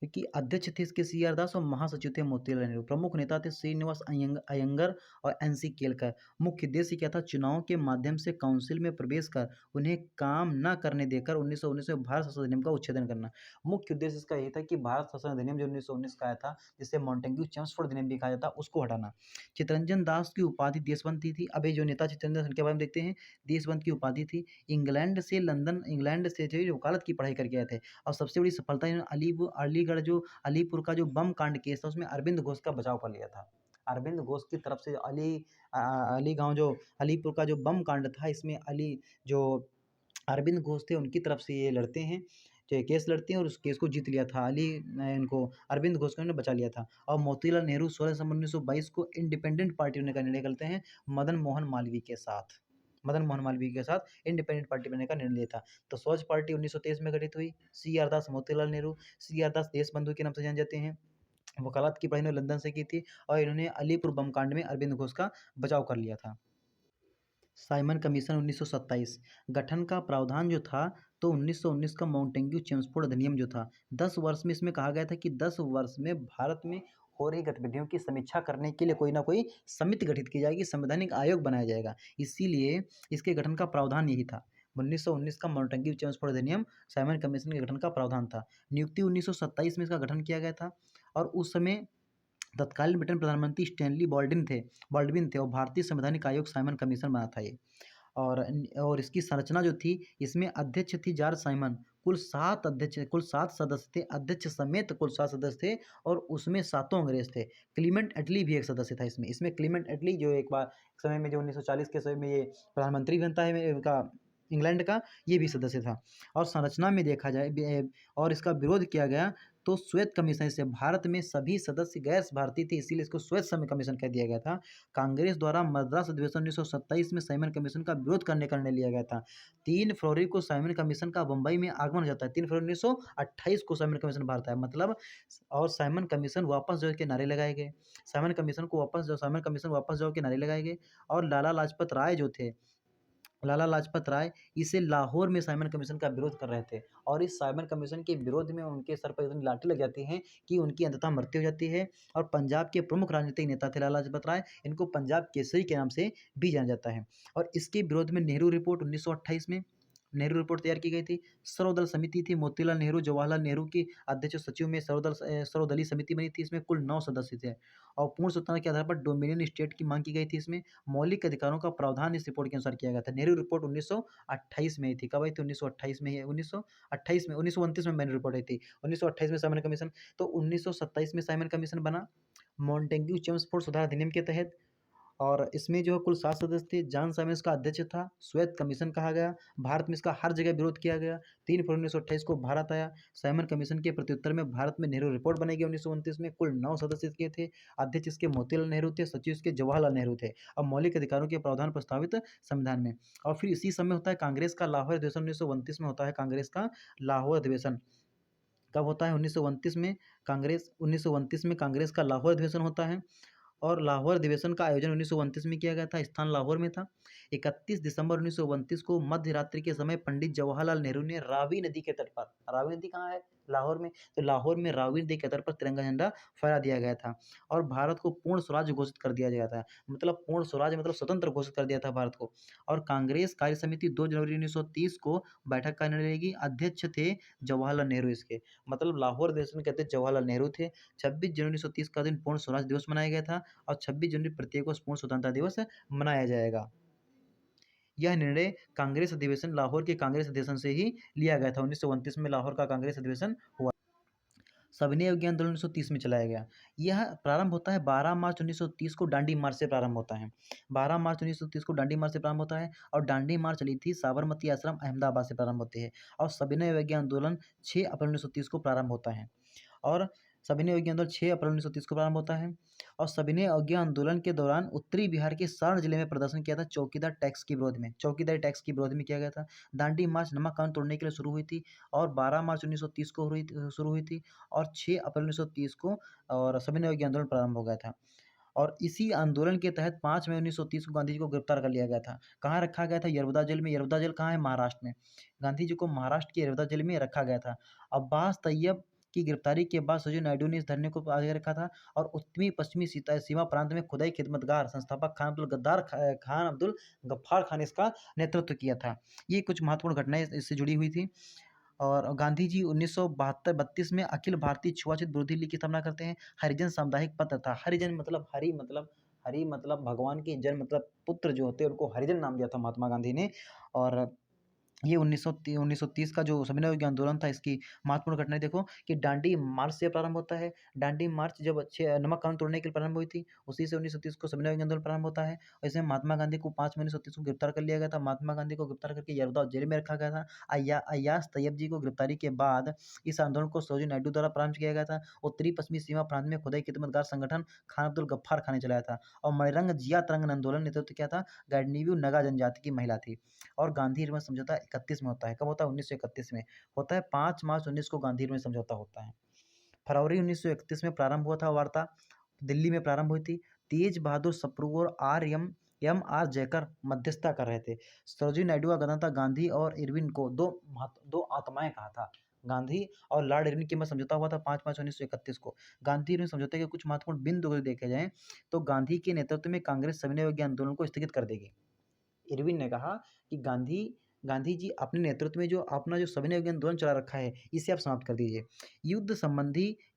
S1: क्योंकि अध्यक्ष थे इसके सी आर दास और महासचिव थे मोतीलाल नेहरू। प्रमुख नेता थे श्रीनिवास अयंगर और एन सी केलकर। मुख्य उद्देश्य क्या था? चुनाव के माध्यम से काउंसिल में प्रवेश कर उन्हें काम न करने देकर 1919 में भारत शासन अधिनियम का उच्छेदन करना। मुख्य उद्देश्य इसका यही था कि भारत शासन अधिनियम जो 1919 का आया था, जिसे मॉन्टेग्यू चेम्सफोर्ड अधिनियम भी कहा जाता, उसको हटाना। चितरंजन दास की उपाधि देशबंधु थी। अब ये जो नेता चितरंजन दास के बारे में देखते हैं, देशबंधु की उपाधि थी। इंग्लैंड से जो वकालत की पढ़ाई करके आए थे। और सबसे बड़ी सफलता इन्होंने अलीगढ़ जो अलीपुर का जो बम कांड केस था, उसमें अरविंद घोष का बचाव कर लिया था। अरविंद घोष की तरफ से अली गांव जो अलीपुर का जो बम कांड था, इसमें जो अरविंद घोष थे, उनकी तरफ से ये लड़ते हैं, जो ये केस लड़ते हैं, और उस केस को जीत लिया था। इनको अरविंद घोष को इन्होंने बचा लिया था। और मोतीलाल नेहरू 16 दिसंबर 1922 को इंडिपेंडेंट पार्टी बनने का निर्णय करते हैं मदन मोहन मालवीय के साथ इंडिपेंडेंट पार्टी बनने का निर्णय लिया था। तो स्वराज पार्टी 1923 में गठित हुई। सी आर दास, मोतीलाल नेहरू। सी आर दास देशबंधु के नाम से जाने जाते हैं। वकालत की पढ़ाई इन्होंने लंदन से की थी और इन्होंने अलीपुर बम कांड में अरविंद घोष का बचाव कर लिया था। साइमन कमीशन 1927 गठन का प्रावधान जो था, तो 1919 का माउंटेग्यू चेम्सफोर्ड अधिनियम जो था, 10 वर्ष में इसमें कहा गया था कि 10 वर्ष में भारत में हो रही गतिविधियों की समीक्षा करने के लिए कोई ना कोई समिति गठित की जाएगी, संवैधानिक आयोग बनाया जाएगा। इसीलिए इसके गठन का प्रावधान यही था। 1919 का माउंटेग्यू चेम्सफोर्ड अधिनियम साइमन कमीशन के गठन का प्रावधान था। नियुक्ति 1927 में इसका गठन किया गया था। और उस समय तत्कालीन ब्रिटेन प्रधानमंत्री स्टैनली बॉल्डविन थे और भारतीय संवैधानिक आयोग साइमन कमीशन बना था ये। और इसकी संरचना जो थी, इसमें अध्यक्ष थी जॉर्ज साइमन। कुल 7 सदस्य थे, अध्यक्ष समेत कुल 7 सदस्य थे, और उसमें 7 अंग्रेज थे। क्लीमेंट एटली भी एक सदस्य था इसमें क्लीमेंट एटली जो एक बार समय में जो 1940 के समय में ये प्रधानमंत्री बनता है इनका इंग्लैंड का ये भी सदस्य था। और संरचना में देखा जाए और इसका विरोध किया गया तो श्वेत कमीशन से भारत में सभी सदस्य गैर भारतीय थे, इसीलिए इसको श्वेत कमीशन कह दिया गया था। कांग्रेस द्वारा मद्रास अधिवेशन 1927 में साइमन कमीशन का विरोध करने का निर्णय लिया गया था। 3 फरवरी को साइमन कमीशन का मुंबई में आगमन हो जाता है। 3 फरवरी 1928 को साइमन कमीशन भारत आया, मतलब। और साइमन कमीशन वापस जाओ के नारे लगाए गए। साइमन कमीशन वापस जाओ के नारे लगाए गए। और लाला लाजपत राय जो थे, लाला लाजपत राय इसे लाहौर में साइमन कमीशन का विरोध कर रहे थे। और इस साइमन कमीशन के विरोध में उनके सर पर इतनी लाठी लग जाती है कि उनकी अंततः मृत्यु हो जाती है। और पंजाब के प्रमुख राजनीतिक नेता थे लाला लाजपत राय, इनको पंजाब केसरी के नाम से भी जाना जाता है। और इसके विरोध में नेहरू रिपोर्ट 1928 में नेहरू रिपोर्ट तैयार की गई थी। सर्वदल समिति थी, मोतीलाल नेहरू जवाहरलाल नेहरू की अध्यक्ष सचिव में सर्वदलीय समिति बनी थी। इसमें कुल 9 सदस्य थे। और पूर्ण स्वतंत्रता के आधार पर डोमिनियन स्टेट की मांग की गई थी। इसमें मौलिक अधिकारों का प्रावधान इस रिपोर्ट के अनुसार किया गया था। नेहरू रिपोर्ट 1928 में ही थी। कब आई थी? 1928 में ही, 1928 में, 1929 में मैंने रिपोर्ट आई थी, 1928 में साइमन कमीशन। तो 1927 में साइमन कमीशन बना मॉन्टेग्यू चेम्सफोर्ड सुधार अधिनियम के तहत। और इसमें जो है कुल 7 सदस्य थे। जॉन साइमन इसका अध्यक्ष था। श्वेत कमीशन कहा गया। भारत में इसका हर जगह विरोध किया गया। 3 फरवरी 1928 को भारत आया। साइमन कमीशन के प्रत्युत्तर में भारत में नेहरू रिपोर्ट बनाई गई 1929 में। कुल 9 सदस्य इसके थे। अध्यक्ष इसके मोतीलाल नेहरू थे, सचिव इसके जवाहरलाल नेहरू थे। अब मौलिक अधिकारों के प्रावधान प्रस्तावित संविधान में। और फिर इसी समय होता है कांग्रेस का लाहौर अधिवेशन 1929 में होता है। कांग्रेस का लाहौर अधिवेशन कब होता है? 1929 में। 1929 में कांग्रेस का लाहौर अधिवेशन होता है। और लाहौर अधिवेशन का आयोजन 1929 में किया गया था। स्थान लाहौर में था। 31 दिसंबर 1929 को मध्य रात्रि के समय पंडित जवाहरलाल नेहरू ने रावी नदी के तट पर, रावी नदी कहाँ है? लाहौर में। तो लाहौर में रावी नदी के तट पर तिरंगा झंडा फहरा दिया गया था। और भारत को पूर्ण स्वराज्य घोषित कर दिया गया था। मतलब पूर्ण स्वराज्य मतलब स्वतंत्र घोषित कर दिया था भारत को। और कांग्रेस कार्य समिति 2 जनवरी 1930 को बैठक का निर्णय लेगी। अध्यक्ष थे जवाहरलाल नेहरू इसके। मतलब लाहौर अधिवेशन के अध्यक्ष जवाहरलाल नेहरू थे। 26 जनवरी 1930 का दिन पूर्ण स्वराज दिवस मनाया गया था। और 26 जनवरी प्रत्येक वर्ष पूर्ण स्वतंत्रता दिवस मनाया जाएगा। यह निर्णय कांग्रेस अधिवेशन, लाहौर के कांग्रेस अधिवेशन से ही लिया गया था। 1929 में लाहौर का कांग्रेस अधिवेशन हुआ। सविनय अवज्ञा आंदोलन 1930 में चलाया गया। यह प्रारंभ होता है 12 मार्च 1930 को डांडी मार्च से प्रारंभ होता है। 12 मार्च 1930 को डांडी मार्च से प्रारंभ होता है। और डांडी मार्च चली थी साबरमती आश्रम अहमदाबाद से प्रारंभ होती है। और सविनय अवज्ञा आंदोलन 6 अप्रैल 1930 को प्रारंभ होता है। और सविनय अवज्ञा आंदोलन 6 अप्रैल 1930 को प्रारंभ होता है। और सविनय अवज्ञा आंदोलन के दौरान उत्तरी बिहार के सारण जिले में प्रदर्शन किया था चौकीदार टैक्स के विरोध में। चौकीदारी टैक्स के विरोध में किया गया था। दांडी मार्च नमक कानून तोड़ने के लिए शुरू हुई थी। और 12 मार्च 1930 को शुरू हुई थी। और 6 अप्रैल 1930 को और सविनय अवज्ञा आंदोलन प्रारंभ हो गया था। और इसी आंदोलन के तहत 5 मई 1930 को गांधी जी को गिरफ्तार कर लिया गया था। कहाँ रखा गया था? यरवदा जेल में। यरवदा जेल कहाँ है? महाराष्ट्र में। गांधी जी को महाराष्ट्र के यरवदा जेल में रखा गया था। अब्बास तैयब की गिरफ्तारी के बाद सरोजिनी नायडू ने इस धरने को आगे रखा था। और उत्तरी पश्चिमी सीमा प्रांत में खुदाई खिदमतगार संस्थापक खान अब्दुल गफ्फार खान ने इसका नेतृत्व किया था। ये कुछ महत्वपूर्ण घटनाएं इससे जुड़ी हुई थी। और गांधी जी 1932 में अखिल भारतीय छुआछूत विरोधी लीग की स्थापना करते हैं। हरिजन सामुदायिक पत्र था। हरिजन मतलब हरि मतलब भगवान के जन मतलब पुत्र जो होते हैं उनको हरिजन नाम दिया था महात्मा गांधी ने। और ये 1930 का जो सविनय अवज्ञा आंदोलन था, इसकी महत्वपूर्ण घटनाएं देखो कि डांडी मार्च से प्रारंभ होता है। डांडी मार्च जब नमक कानून तोड़ने के लिए प्रारंभ हुई थी, उसी से 1930 को सविनय अवज्ञा आंदोलन प्रारंभ होता है। और इसमें महात्मा गांधी को 5 मई 1930 को गिरफ्तार कर लिया गया था। महात्मा गांधी को गिरफ्तार करके यरवदा जेल में रखा गया था। अय्याज तैयब जी को गिरफ्तारी के बाद इस आंदोलन को सरोजिनी नायडू द्वारा प्रारंभ किया गया था। उत्तरी पश्चिमी सीमा प्रांत में खुदाई खिदमतगार संगठन खान अब्दुल गफ्फार खान ने चलाया था। और मणिरंग जिया तरंगन आंदोलन नेतृत्व किया था गैडनीव्यू नगा जनजाति की महिला थी। और गांधी निर्मल समझौता 31 में होता है। कब होता है? 1931 में होता है। 5 मार्च 19 को गांधी निर्मल समझौता होता है। फरवरी 1931 में प्रारंभ हुआ था वार्ता, दिल्ली में प्रारंभ हुई थी। तेज बहादुर सप्रू और एम आर जयकर मध्यस्थता कर रहे थे। सरोजिनी नायडू का कथन था गांधी और इरविन को दो आत्माएं कहा था। गांधी और लॉर्ड इरविन के मध्य समझौता हुआ था 5 मार्च 1931 को। गांधी इरविन समझौते के कुछ महत्वपूर्ण बिंदु अगर देखे जाएं तो गांधी के नेतृत्व में कांग्रेस सविनय अवज्ञा आंदोलन को स्थगित कर देगी। इरविन ने कहा कि गांधी जी अपने नेतृत्व में जो अपना जो सविनय अवज्ञा आंदोलन चला रखा है, इसे आप समाप्त कर दीजिए।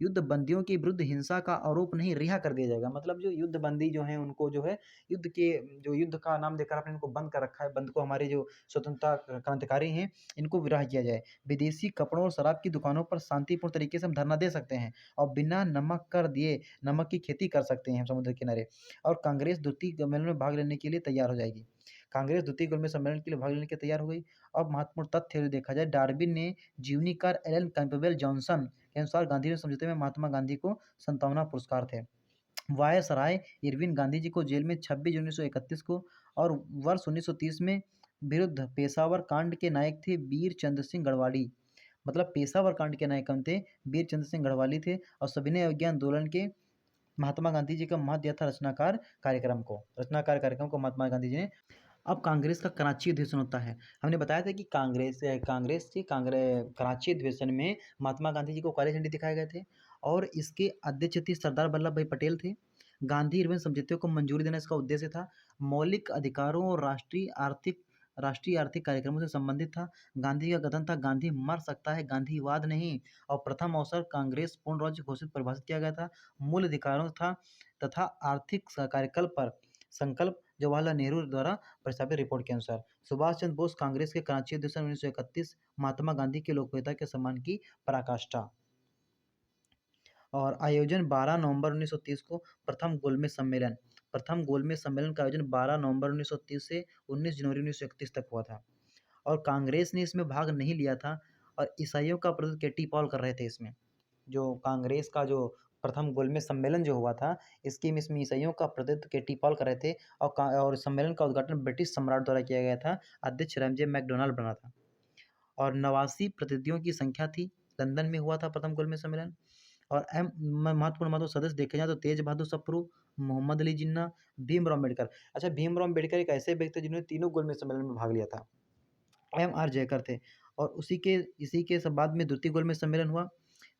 S1: युद्ध बंदियों के विरुद्ध हिंसा का आरोप नहीं, रिहा कर दिया जाएगा। मतलब जो युद्ध बंदी जो हैं उनको जो है युद्ध का नाम देकर आपने इनको बंद कर रखा है, बंद को हमारे जो स्वतंत्रता क्रांतिकारी हैं इनको रिहा किया जाए। विदेशी कपड़ों और शराब की दुकानों पर शांतिपूर्ण तरीके से हम धरना दे सकते हैं। और बिना नमक कर दिए नमक की खेती कर सकते हैं हम समुद्र किनारे। और कांग्रेस द्वितीय सम्मेलन में भाग लेने के लिए तैयार हो जाएगी। कांग्रेस द्वितीय गोलमेज सम्मेलन के लिए भाग लेने के लिए तैयार हो गई। अब महत्वपूर्ण तथ्य यदि देखा जाए, डार्विन ने जीवनीकार एलन कैंपबेल जॉनसन के अनुसार गांधी समझौते में महात्मा गांधी को सांत्वना पुरस्कार थे। वायसराय इरविन गांधी जी को जेल में 26 जून 1931 को और वर्ष 1930 में विरुद्ध पेशावर कांड के नायक थे वीर चंद्र सिंह गढ़वाली। मतलब पेशावर कांड के नायक कौन थे? वीर चंद्र सिंह गढ़वाली थे। और सविनय अवज्ञा आंदोलन के महात्मा गांधी जी का महत्व दिया था रचनाकार कार्यक्रम को महात्मा गांधी जी ने। अब कांग्रेस का कराची अधिवेशन होता है। हमने बताया था कि कराची अधिवेशन में महात्मा गांधी जी को काले झंडे दिखाए गए थे और इसके अध्यक्ष थे सरदार वल्लभ भाई पटेल थे। गांधी इरविन समझौते को मंजूरी देना इसका उद्देश्य था। मौलिक अधिकारों और राष्ट्रीय आर्थिक कार्यक्रमों से संबंधित था। गांधी का कथन था, गांधी मर सकता है, गांधीवाद नहीं। और प्रथम अवसर कांग्रेस पूर्ण राज्य घोषित परिभाषित किया गया था। मूल अधिकारों था तथा आर्थिक कार्यकल्प पर संकल्प जवाहरलाल नेहरू द्वारा प्रस्तावित रिपोर्ट के अनुसार। सुभाष चंद्र बोस कांग्रेस के कराची अधिवेशन 1931 महात्मा गांधी के लोकप्रियता के सम्मान की पराकाष्ठा। और आयोजन 12 नवंबर 1930 को प्रथम गोलमेज सम्मेलन का आयोजन 12 नवंबर 1930 से 19 जनवरी 1931 तक हुआ था। और कांग्रेस ने इसमें भाग नहीं लिया था और ईसाइयों का प्रतिनिधित्व केटी पॉल कर रहे थे। इसमें जो कांग्रेस का जो प्रथम गोलमेज सम्मेलन जो हुआ था, इसमें ईसाइयों का प्रतिनिधित्व केटी पॉल कर रहे थे। और सम्मेलन का उद्घाटन ब्रिटिश सम्राट द्वारा किया गया था। अध्यक्ष रैमजे मैकडोनाल्ड बना था और 89 प्रतिनिधियों की संख्या थी। लंदन में हुआ था प्रथम गोलमेज सम्मेलन। और महत्वपूर्ण सदस्य देखे जाए तो तेज बहादुर सप्रू, मोहम्मद अली जिन्ना, भीमराव अम्बेडकर। अच्छा, भीमराव अम्बेडकर एक ऐसे व्यक्ति थे जिन्होंने तीनों गोलमेज सम्मेलन में भाग लिया था। एम आर जयकर थे। और इसी के सब बाद में द्वितीय गोलमेज सम्मेलन हुआ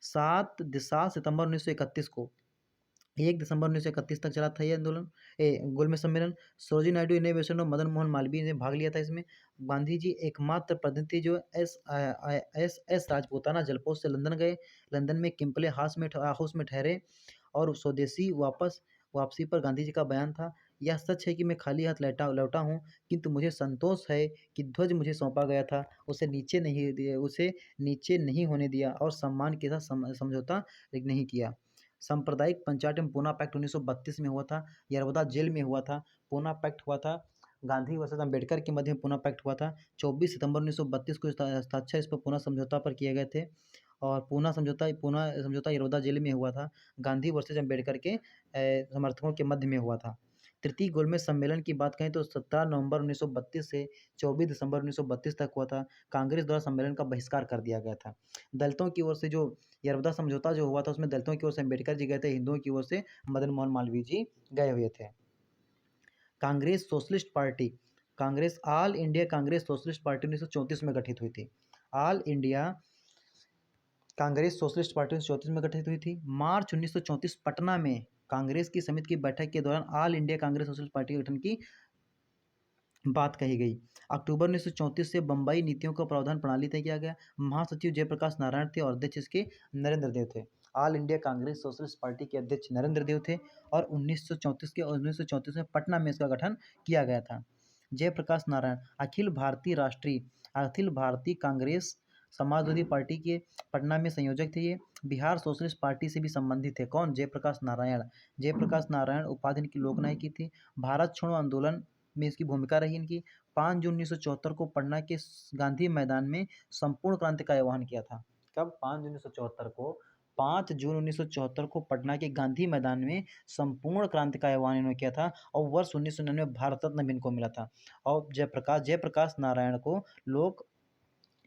S1: 7 सितंबर 1931 को। 1 दिसंबर 1931 तक चला था ये आंदोलन, गोलमेज सम्मेलन। सरोजिनी नायडू, इन्हें बेसन और मदन मोहन मालवीय ने भाग लिया था इसमें। गांधी जी एकमात्र प्रतिनिधि जो एस राजपूताना जलपोत से लंदन गए। लंदन में किम्पले हाउस में ठहरे और स्वदेशी वापसी पर गांधी जी का बयान था, यह सच है कि मैं खाली हाथ लौटा हूँ, किंतु मुझे संतोष है कि ध्वज मुझे सौंपा गया था उसे नीचे नहीं होने दिया और सम्मान के साथ समझौता नहीं किया। सांप्रदायिक पंचायत एवं पूना पैक्ट 1932 में हुआ था। यरवदा जेल में हुआ था। पूना पैक्ट हुआ था। गांधी वर्सेस अम्बेडकर के मध्य में पूना पैक्ट हुआ था। 24 सितंबर 1932 को हस्ताक्षर इस पर पूना समझौता पर किए गए थे। और पूना समझौता यरवदा जेल में हुआ था। गांधी वर्सेस अम्बेडकर के समर्थकों के मध्य में हुआ था। तृतीय गोलमेज सम्मेलन की बात करें तो 17 नवंबर 1932 से 24 दिसंबर 1932 तक हुआ था। कांग्रेस द्वारा सम्मेलन का बहिष्कार कर दिया गया था। दलितों की ओर से जो यरवदा समझौता जो हुआ था उसमें दलितों की ओर से अम्बेडकर जी गए थे, हिंदुओं की ओर से मदन मोहन मालवीय जी गए हुए थे। Congress socialist party all India Congress socialist party 1934 में गठित हुई थी। All India Congress socialist party 1934 में गठित हुई थी। मार्च 1934 पटना में कांग्रेस की समिति की बैठक के दौरान all India Congress socialist party के गठन की बात कही गई। अक्टूबर 1934 से बम्बई नीतियों का प्रावधान प्रणाली तय किया गया। महासचिव जयप्रकाश नारायण थे और अध्यक्ष इसके नरेंद्र देव थे। All India Congress socialist party के अध्यक्ष नरेंद्र देव थे और 1934 में पटना में इसका गठन किया गया था। जयप्रकाश नारायण अखिल भारतीय कांग्रेस समाजवादी पार्टी के पटना में संयोजक थे। ये बिहार सोशलिस्ट पार्टी से भी संबंधित थे। कौन? जयप्रकाश नारायण उपाधि इनकी लोकनायक की थी। भारत छोड़ो आंदोलन में इसकी भूमिका रही इनकी। 5 जून 1974 को पटना के गांधी मैदान में संपूर्ण क्रांति का आह्वान किया था। कब? 5 जून 1974 को पटना के गांधी मैदान में संपूर्ण क्रांति का आह्वान इन्होंने किया था और वर्ष 1999 में भारत रत्न भी इनको मिला था। और जयप्रकाश नारायण को लोक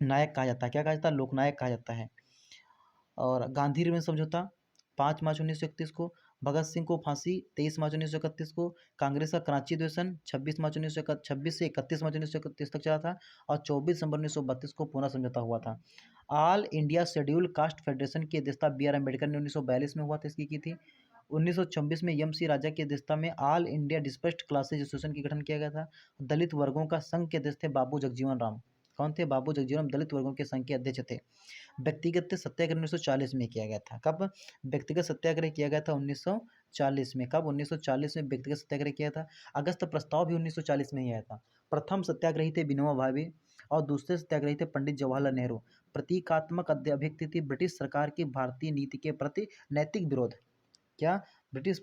S1: नायक कहा जाता है। क्या कहा जाता है? लोकनायक कहा जाता है। और गांधी इरविन समझौता 5 मार्च 1931 को। भगत सिंह को फांसी 23 मार्च 1931 को। कांग्रेस का कराची अधिवेशन 26 से 31 मार्च 1931 तक चला था और 24 दिसंबर 1932 को पूना समझौता हुआ था। All India schedule caste federation की अध्यक्षता बी आर अम्बेडकर ने 1942 में हुआ था, इसकी की थी। 1926 में एम सी राजा की अध्यक्षता में ऑल इंडिया डिस्प्रेस्ड क्लासेज एसोसिएशन की गठन किया गया था। दलित वर्गों का संघ के अध्यक्ष थे बाबू जगजीवन राम। कौन थे? बाबू जगजीवन राम दलित वर्गों के संघ के अध्यक्ष थे। व्यक्तिगत सत्याग्रह 1940 में किया गया था। कब व्यक्तिगत सत्याग्रह किया गया था? 1940 में। कब? 1940 में व्यक्तिगत सत्याग्रह किया था। अगस्त प्रस्ताव भी 1940 में ही आया था। प्रथम सत्याग्रही थे विनोबा भावे और दूसरे सत्याग्रही थे पंडित जवाहरलाल नेहरू। प्रतीकात्मक अभिव्यक्ति थी ब्रिटिश सरकार की भारतीय नीति के प्रति नैतिक विरोध। क्या? ब्रिटिश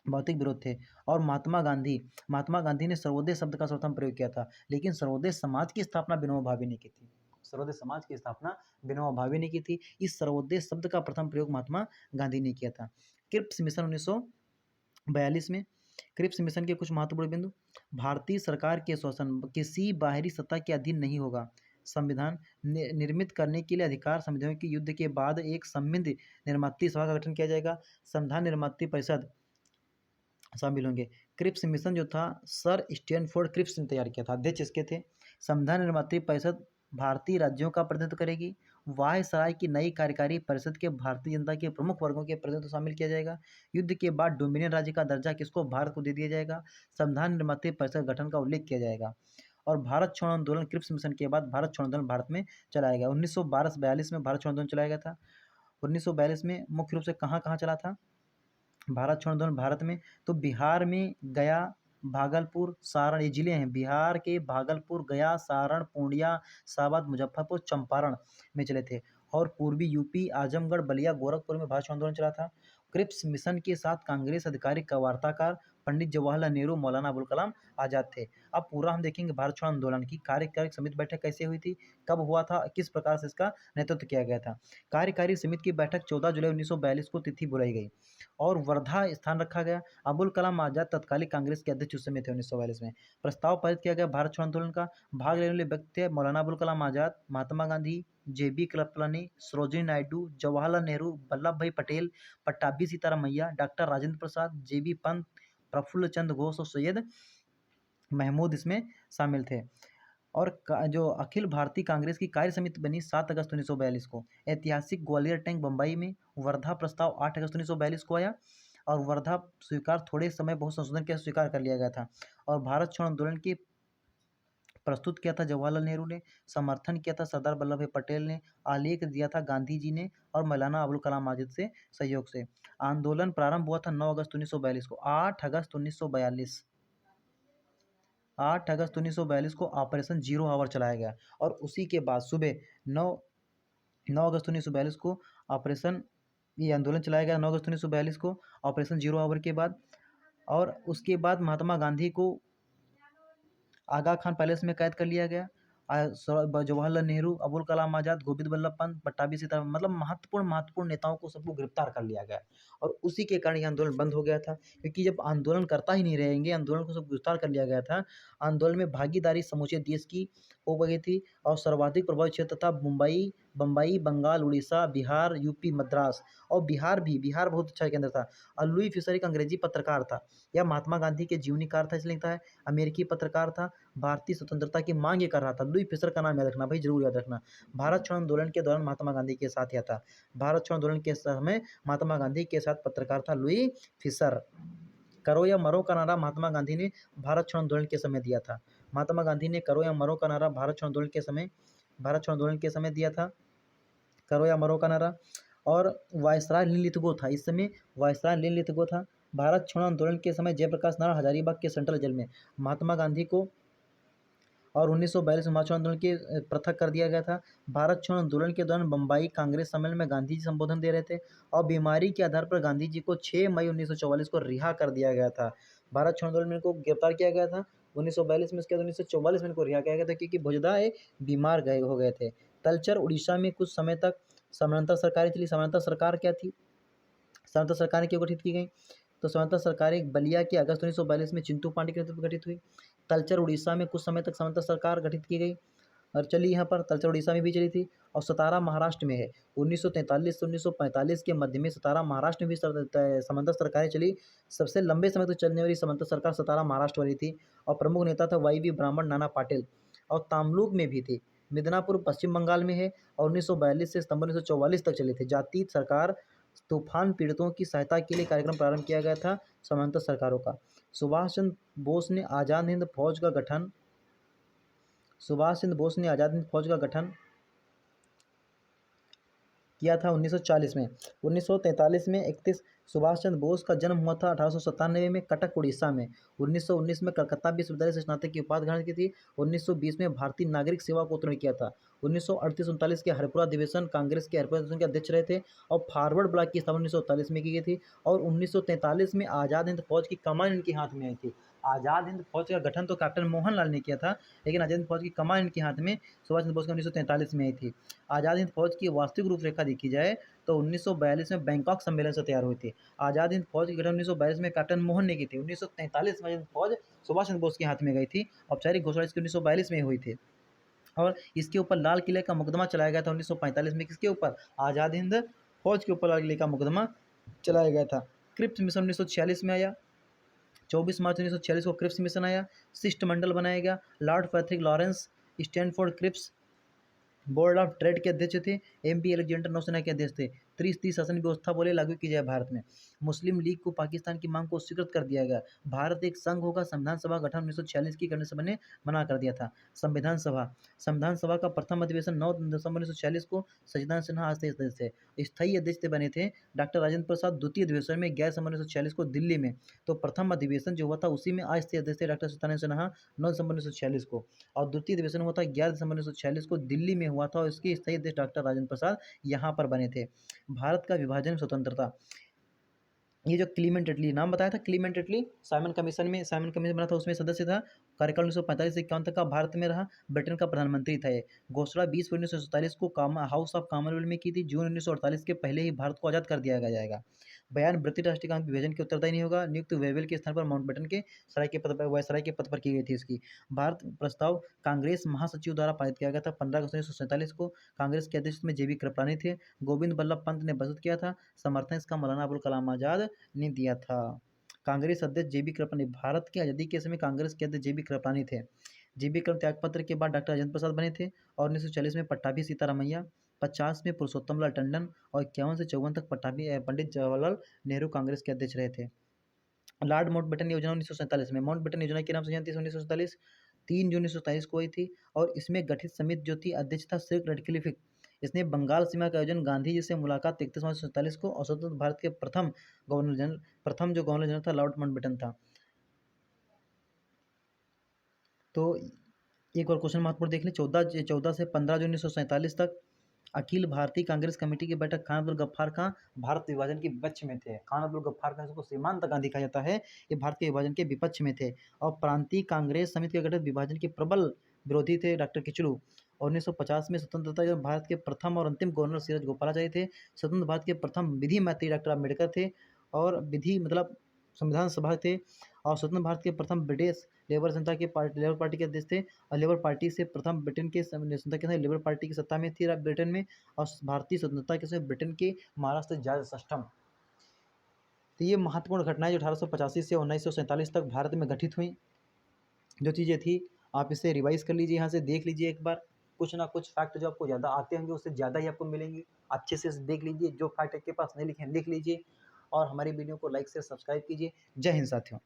S1: भौतिक विरोध थे। और महात्मा गांधी ने सर्वोदय शब्द का सर्वप्रथम प्रयोग किया था, लेकिन सर्वोदय समाज की स्थापना विनोबा भावे ने की थी। सर्वोदय समाज की स्थापना विनोबा भावे ने की थी। इस सर्वोदय शब्द का प्रथम प्रयोग महात्मा गांधी ने किया था। क्रिप्स मिशन 1942 में। क्रिप्स मिशन के कुछ महत्वपूर्ण बिंदु: भारतीय सरकार के शासन किसी बाहरी सत्ता के अधीन नहीं होगा। संविधान निर्मित करने के लिए अधिकार, संविधान के युद्ध के बाद एक संविधि निर्माती सभा का गठन किया जाएगा। संविधान निर्माती परिषद शामिल होंगे। क्रिप्स मिशन जो था सर स्टैनफोर्ड क्रिप्स ने तैयार किया था, अध्यक्ष इसके थे। संविधान निर्माती परिषद भारतीय राज्यों का प्रतिनिधित्व करेगी। वायसराय की नई कार्यकारी परिषद के भारतीय जनता के प्रमुख वर्गों के प्रतिनिधित्व शामिल किया जाएगा। युद्ध के बाद डोमिनियन राज्य का दर्जा किसको? भारत को दे दिया जाएगा। संविधान निर्माती परिषद गठन का उल्लेख किया जाएगा। और भारत छोड़ो आंदोलन, क्रिप्स मिशन के बाद भारत छोड़ो आंदोलन भारत में चलाया गया। 1942 में भारत छोड़ो आंदोलन चलाया गया था। 1942 में मुख्य रूप से कहाँ कहाँ चला था भारत छोड़ो आंदोलन? भारत में तो बिहार में गया, भागलपुर, सारण, ये जिले हैं बिहार के। भागलपुर, गया, सारण, पूर्णिया, सावध, मुजफ्फरपुर, चंपारण में चले थे। और पूर्वी यूपी, आजमगढ़, बलिया, गोरखपुर में भारत छोड़ो आंदोलन चला था। क्रिप्स मिशन के साथ कांग्रेस आधिकारिक वार्ताकार पंडित जवाहरलाल नेहरू, मौलाना अबुल कलाम आजाद थे। अब पूरा हम देखेंगे भारत छोड़ो आंदोलन की कार्यकारी समिति बैठक कैसे हुई थी, कब हुआ था, किस प्रकार से इसका नेतृत्व किया गया था। कार्यकारी समिति की बैठक 14 जुलाई 1942 को तिथि बुलाई गई और वर्धा स्थान रखा गया। अबुल कलाम आजाद तत्कालीन कांग्रेस के अध्यक्ष उस समय थे 1942 में। प्रस्ताव पारित किया गया भारत छोड़ो आंदोलन का। भाग लेने वाले व्यक्ति थे मौलाना अबुल कलाम आजाद, महात्मा गांधी, JB कृपलानी, सरोजिनी नायडू, जवाहरलाल नेहरू, वल्लभ भाई पटेल, पट्टाभी सीतारामैया, डॉक्टर राजेंद्र प्रसाद, JB पंत, प्रफुल्ल चंद्र घोष और सैयद महमूद इसमें शामिल थे। और जो अखिल भारतीय कांग्रेस की कार्य समिति बनी 7 अगस्त 1942 को। ऐतिहासिक ग्वालियर टैंक बम्बई में। वर्धा प्रस्ताव 8 अगस्त 1942 को आया और वर्धा स्वीकार थोड़े समय बहुत संशोधन के स्वीकार कर लिया गया था। और भारत छोड़ो आंदोलन की प्रस्तुत किया था जवाहरलाल नेहरू ने, समर्थन किया था सरदार वल्लभ भाई पटेल ने, आलेख दिया था गांधी जी ने और मौलाना अबुल कलाम आजाद से सहयोग से। आंदोलन प्रारंभ हुआ था 9 अगस्त 1942 को। 8 अगस्त 1942 को ऑपरेशन जीरो आवर चलाया गया और उसी के बाद सुबह 9 अगस्त 1942 को ऑपरेशन ये आंदोलन चलाया गया 9 अगस्त 1942 को ऑपरेशन जीरो आवर के बाद। और उसके बाद महात्मा गांधी को आगा खान पैलेस में कैद कर लिया गया। जवाहरलाल नेहरू, अबुल कलाम आजाद, गोविंद बल्लभ पंत, पट्टाभी सीतारामन, मतलब महत्वपूर्ण नेताओं को सबको गिरफ्तार कर लिया गया और उसी के कारण ये आंदोलन बंद हो गया था। क्योंकि जब आंदोलन करता ही नहीं रहेंगे, आंदोलन को सब गिरफ्तार कर लिया गया था। आंदोलन में भागीदारी समूचे देश की हो गई थी और सर्वाधिक प्रभावित क्षेत्र था बम्बई, बंगाल, उड़ीसा, बिहार, यूपी, मद्रास और बिहार बहुत अच्छा केंद्र था। और लुई फिशर एक अंग्रेजी पत्रकार था। यह महात्मा गांधी के जीवनीकार था, इसलिए लिखता है। अमेरिकी पत्रकार था, भारतीय स्वतंत्रता की मांग ये कर रहा था। लुई फिशर का नाम याद रखना भाई, जरूर याद रखना। भारत छोड़ो आंदोलन के दौरान महात्मा गांधी के साथ यह था। भारत छोड़ो आंदोलन के समय महात्मा गांधी के साथ पत्रकार था लुई फिशर। करो या मरो का नारा महात्मा गांधी ने भारत छोड़ो आंदोलन के समय दिया था। महात्मा गांधी ने करो या मरो का नारा भारत छोड़ो आंदोलन के समय दिया था। करो या मरो का नारा। और वायसराय लिनलिथगो था, इस समय वायसराय लिनलिथगो था। भारत छोड़ो आंदोलन के समय जयप्रकाश नारायण हजारीबाग के सेंट्रल जेल में महात्मा गांधी को और 1942 में भारत छोड़ो आंदोलन के पृथक कर दिया गया था। भारत छोड़ो आंदोलन के दौरान बम्बई कांग्रेस सम्मेलन में गांधी जी संबोधन दे रहे थे और बीमारी के आधार पर गांधी जी को 6 मई 1944 को रिहा कर दिया गया था। भारत छोड़ो आंदोलन में इनको गिरफ्तार किया गया था 1942 में, उसके बाद 1944 में इनको रिहा किया गया था क्योंकि भुजदा बीमार हो गए थे। तलचर उड़ीसा में कुछ समय तक समानांतर सरकारें चली। समानांतर सरकार क्या थी? समानांतर सरकारें क्यों गठित की गई? तो समानांतर सरकारें बलिया के अगस्त 1942 में चिंटू पांडे के नेतृत्व में गठित हुई। तलचर उड़ीसा में कुछ समय तक समानांतर सरकार गठित की गई और चली यहाँ पर। तलचर उड़ीसा में भी चली थी। और सतारा महाराष्ट्र में है। 1943 से 1945 के मध्य में सतारा महाराष्ट्र में भी समानांतर सरकारें चली। सबसे लंबे समय तक चलने वाली समानांतर सरकार सतारा महाराष्ट्र वाली थी और प्रमुख नेता था YV ब्राह्मण, नाना पाटिल। और तामलुक में भी थी। मिदनापुर पश्चिम बंगाल में है और 1942 से सितंबर 1944 तक चले थे। जातीय सरकार तूफान पीड़ितों की सहायता के लिए कार्यक्रम प्रारंभ किया गया था समानांतर सरकारों का। सुभाष चंद्र बोस ने आज़ाद हिंद फौज का गठन किया था 1940 में। 1943 में 31 सुभाष चंद्र बोस का जन्म हुआ था 1897 में कटक उड़ीसा में। 1919 में कलकत्ता विश्वविद्यालय से स्नातक की उपाधि ग्रहण की थी। 1920 में भारतीय नागरिक सेवा को उत्तीर्ण किया था। 1938-39 के हरिपुरा अधिवेशन कांग्रेस के हरिपुरा अधिवेशन के अध्यक्ष रहे थे और फॉरवर्ड ब्लॉक की स्थापना 1939 में की गई थी और 1943 में आज़ाद हिंद फौज की कमान इनके हाथ में आई थी। आज़ाद हिंद फौज का गठन तो कैप्टन मोहनलाल ने किया था, लेकिन आज़ाद हिंद फौज की कमान इनके हाथ में सुभाष चंद्र बोस के 1943 में आई थी। आज़ाद हिंद फौज की वास्तविक रूपरेखा देखी जाए तो 1942 में बैंकॉक सम्मेलन से तैयार हुई थी। आज़ाद हिंद फौज की गठन 1942 में कैप्टन मोहन ने की थी। 1943 में आज़ाद हिंद फौज सुभाष चंद्र बोस के हाथ में गई थी। औपचारिक घोषणा इसकी 1942 में हुई थी और इसके ऊपर लाल किले का मुकदमा चलाया गया था 1945 में। किसके ऊपर? आज़ाद हिंद फौज के ऊपर लाल किले का मुकदमा चलाया गया था। क्रिप्स मिशन 1946 में आया। 24 मार्च 1946 को क्रिप्स मिशन आया। शिष्टमंडल बनाया गया। Lord Patrick Lawrence Stanford Cripps board of trade के अध्यक्ष थे। एम.पी. अलेक्जेंडर नौसेना के अध्यक्ष थे। त्रिस्तरीय शासन व्यवस्था बोले लागू की जाए भारत में। मुस्लिम लीग को पाकिस्तान की मांग को स्वीकृत कर दिया गया। भारत एक संघ होगा। संविधान सभा गठन 1946 की करने सभा ने मना कर दिया था। संविधान सभा का प्रथम अधिवेशन 9 दिसंबर 1946 को सच्चिदानंद सिन्हा अस्थायी अध्यक्ष थे। स्थायी अध्यक्ष बने थे डॉक्टर राजेंद्र प्रसाद। द्वितीय अधिवेशन में 11 दिसंबर 1946 को दिल्ली में। तो प्रथम अधिवेशन जो हुआ था उसी में अस्थायी अध्यक्ष थे डॉक्टर सच्चिदानंद सिन्हा 9 दिसंबर 1946 को, और द्वितीय अधिवेशन हुआ था 11 दिसंबर 1946 को दिल्ली में हुआ था और इसके स्थायी अध्यक्ष डॉक्टर राजेंद्र प्रसाद यहाँ पर बने थे। भारत का विभाजन स्वतंत्रता, ये जो क्लीमेंट एटली नाम बताया था, क्लीमेंट एटली साइमन कमीशन बना था, उसमें सदस्य था। कार्यकाल 1945 से 51 तक का भारत में रहा। ब्रिटेन का प्रधानमंत्री था ये। घोषणा 20 फरवरी 1947 को हाउस ऑफ कॉमनवेल्थ में की थी। जून 1948 के पहले ही भारत को आज़ाद कर दिया जाएगा। बयान ब्रिटिश राष्ट्रीय कांग्रेस विभाजन के उत्तरदायी नहीं होगा। नियुक्त वेवेल के स्थान पर माउंटबेटन के वायसराय के पद पर की गई थी इसकी। भारत प्रस्ताव कांग्रेस महासचिव द्वारा पारित किया गया था 15 अगस्त 1947 को। कांग्रेस के अध्यक्ष में JB कृपलानी थे। गोविंद बल्लभ पंत ने प्रस्तुत किया था। समर्थन इसका मौलाना अबुल कलाम आजाद ने दिया था। कांग्रेस अध्यक्ष JB कृपलानी, भारत की आज़ादी के समय कांग्रेस के अध्यक्ष JB कृपलानी थे। JB कृपलानी त्यागपत्र के बाद डॉक्टर राजेंद्र प्रसाद बने थे और 1940 में पट्टाभी सीतारामैया, 50 में पुरुषोत्तम लाल टंडन और 51 से 54 तक पंडित जवाहरलाल नेहरू कांग्रेस के अध्यक्ष रहे थे। लॉर्ड माउंटबेटन योजना 1947 में, माउंटबेटन योजना के नाम से जानती है 1947, 3 जून 1927 को हुई थी और इसमें गठित समिति जो थी अध्यक्ष था सिर रेडक्लिफ। इसने बंगाल सीमा का आयोजन गांधी जी से मुलाकात 31 मार्च 1947 को और स्वतंत्र भारत के प्रथम जो गवर्नर जनरल था लॉर्ड माउंटबेटन था। तो एक और क्वेश्चन महत्वपूर्ण देख लें। 14 से 15 जून 1947 तक अखिल भारतीय कांग्रेस कमेटी की बैठक खान अब्दुल गफ्फार खां भारत विभाजन के विपक्ष में थे। खान अब्दुल गफ्फार खां, जिसको सीमांत गांधी कहा जाता है, ये भारत के विभाजन के विपक्ष में थे और प्रांतीय कांग्रेस समिति के गठित विभाजन के प्रबल विरोधी थे डॉक्टर किचलू। और 1950 में स्वतंत्रता जब भारत के प्रथम और अंतिम गवर्नर सीरज गोपालाचारी थे। स्वतंत्र भारत के प्रथम विधि मंत्री डॉक्टर अम्बेडकर थे और विधि मतलब संविधान सभा थे और स्वतंत्र भारत के प्रथम ब्रिटिश लेबर पार्टी के अध्यक्ष थे और लेबर पार्टी से प्रथम ब्रिटेन के स्वतंत्रता के समय लेबर पार्टी की सत्ता में थी ब्रिटेन में और भारतीय स्वतंत्रता के समय ब्रिटेन के महाराष्ट्र जॉर्ज सस्टम। तो ये महत्वपूर्ण घटनाएं जो 1885 से 1947 तक भारत में घटित हुई, जो चीज़ें थी आप इसे रिवाइज कर लीजिए, यहाँ से देख लीजिए एक बार। कुछ ना कुछ फैक्ट जो आपको ज़्यादा आते होंगे उससे ज़्यादा ही आपको मिलेंगे। अच्छे से देख लीजिए, जो फैक्ट आपके पास नहीं लिखे हैं लिख लीजिए और हमारी वीडियो को लाइक से सब्सक्राइब कीजिए। जय हिंद साथियों।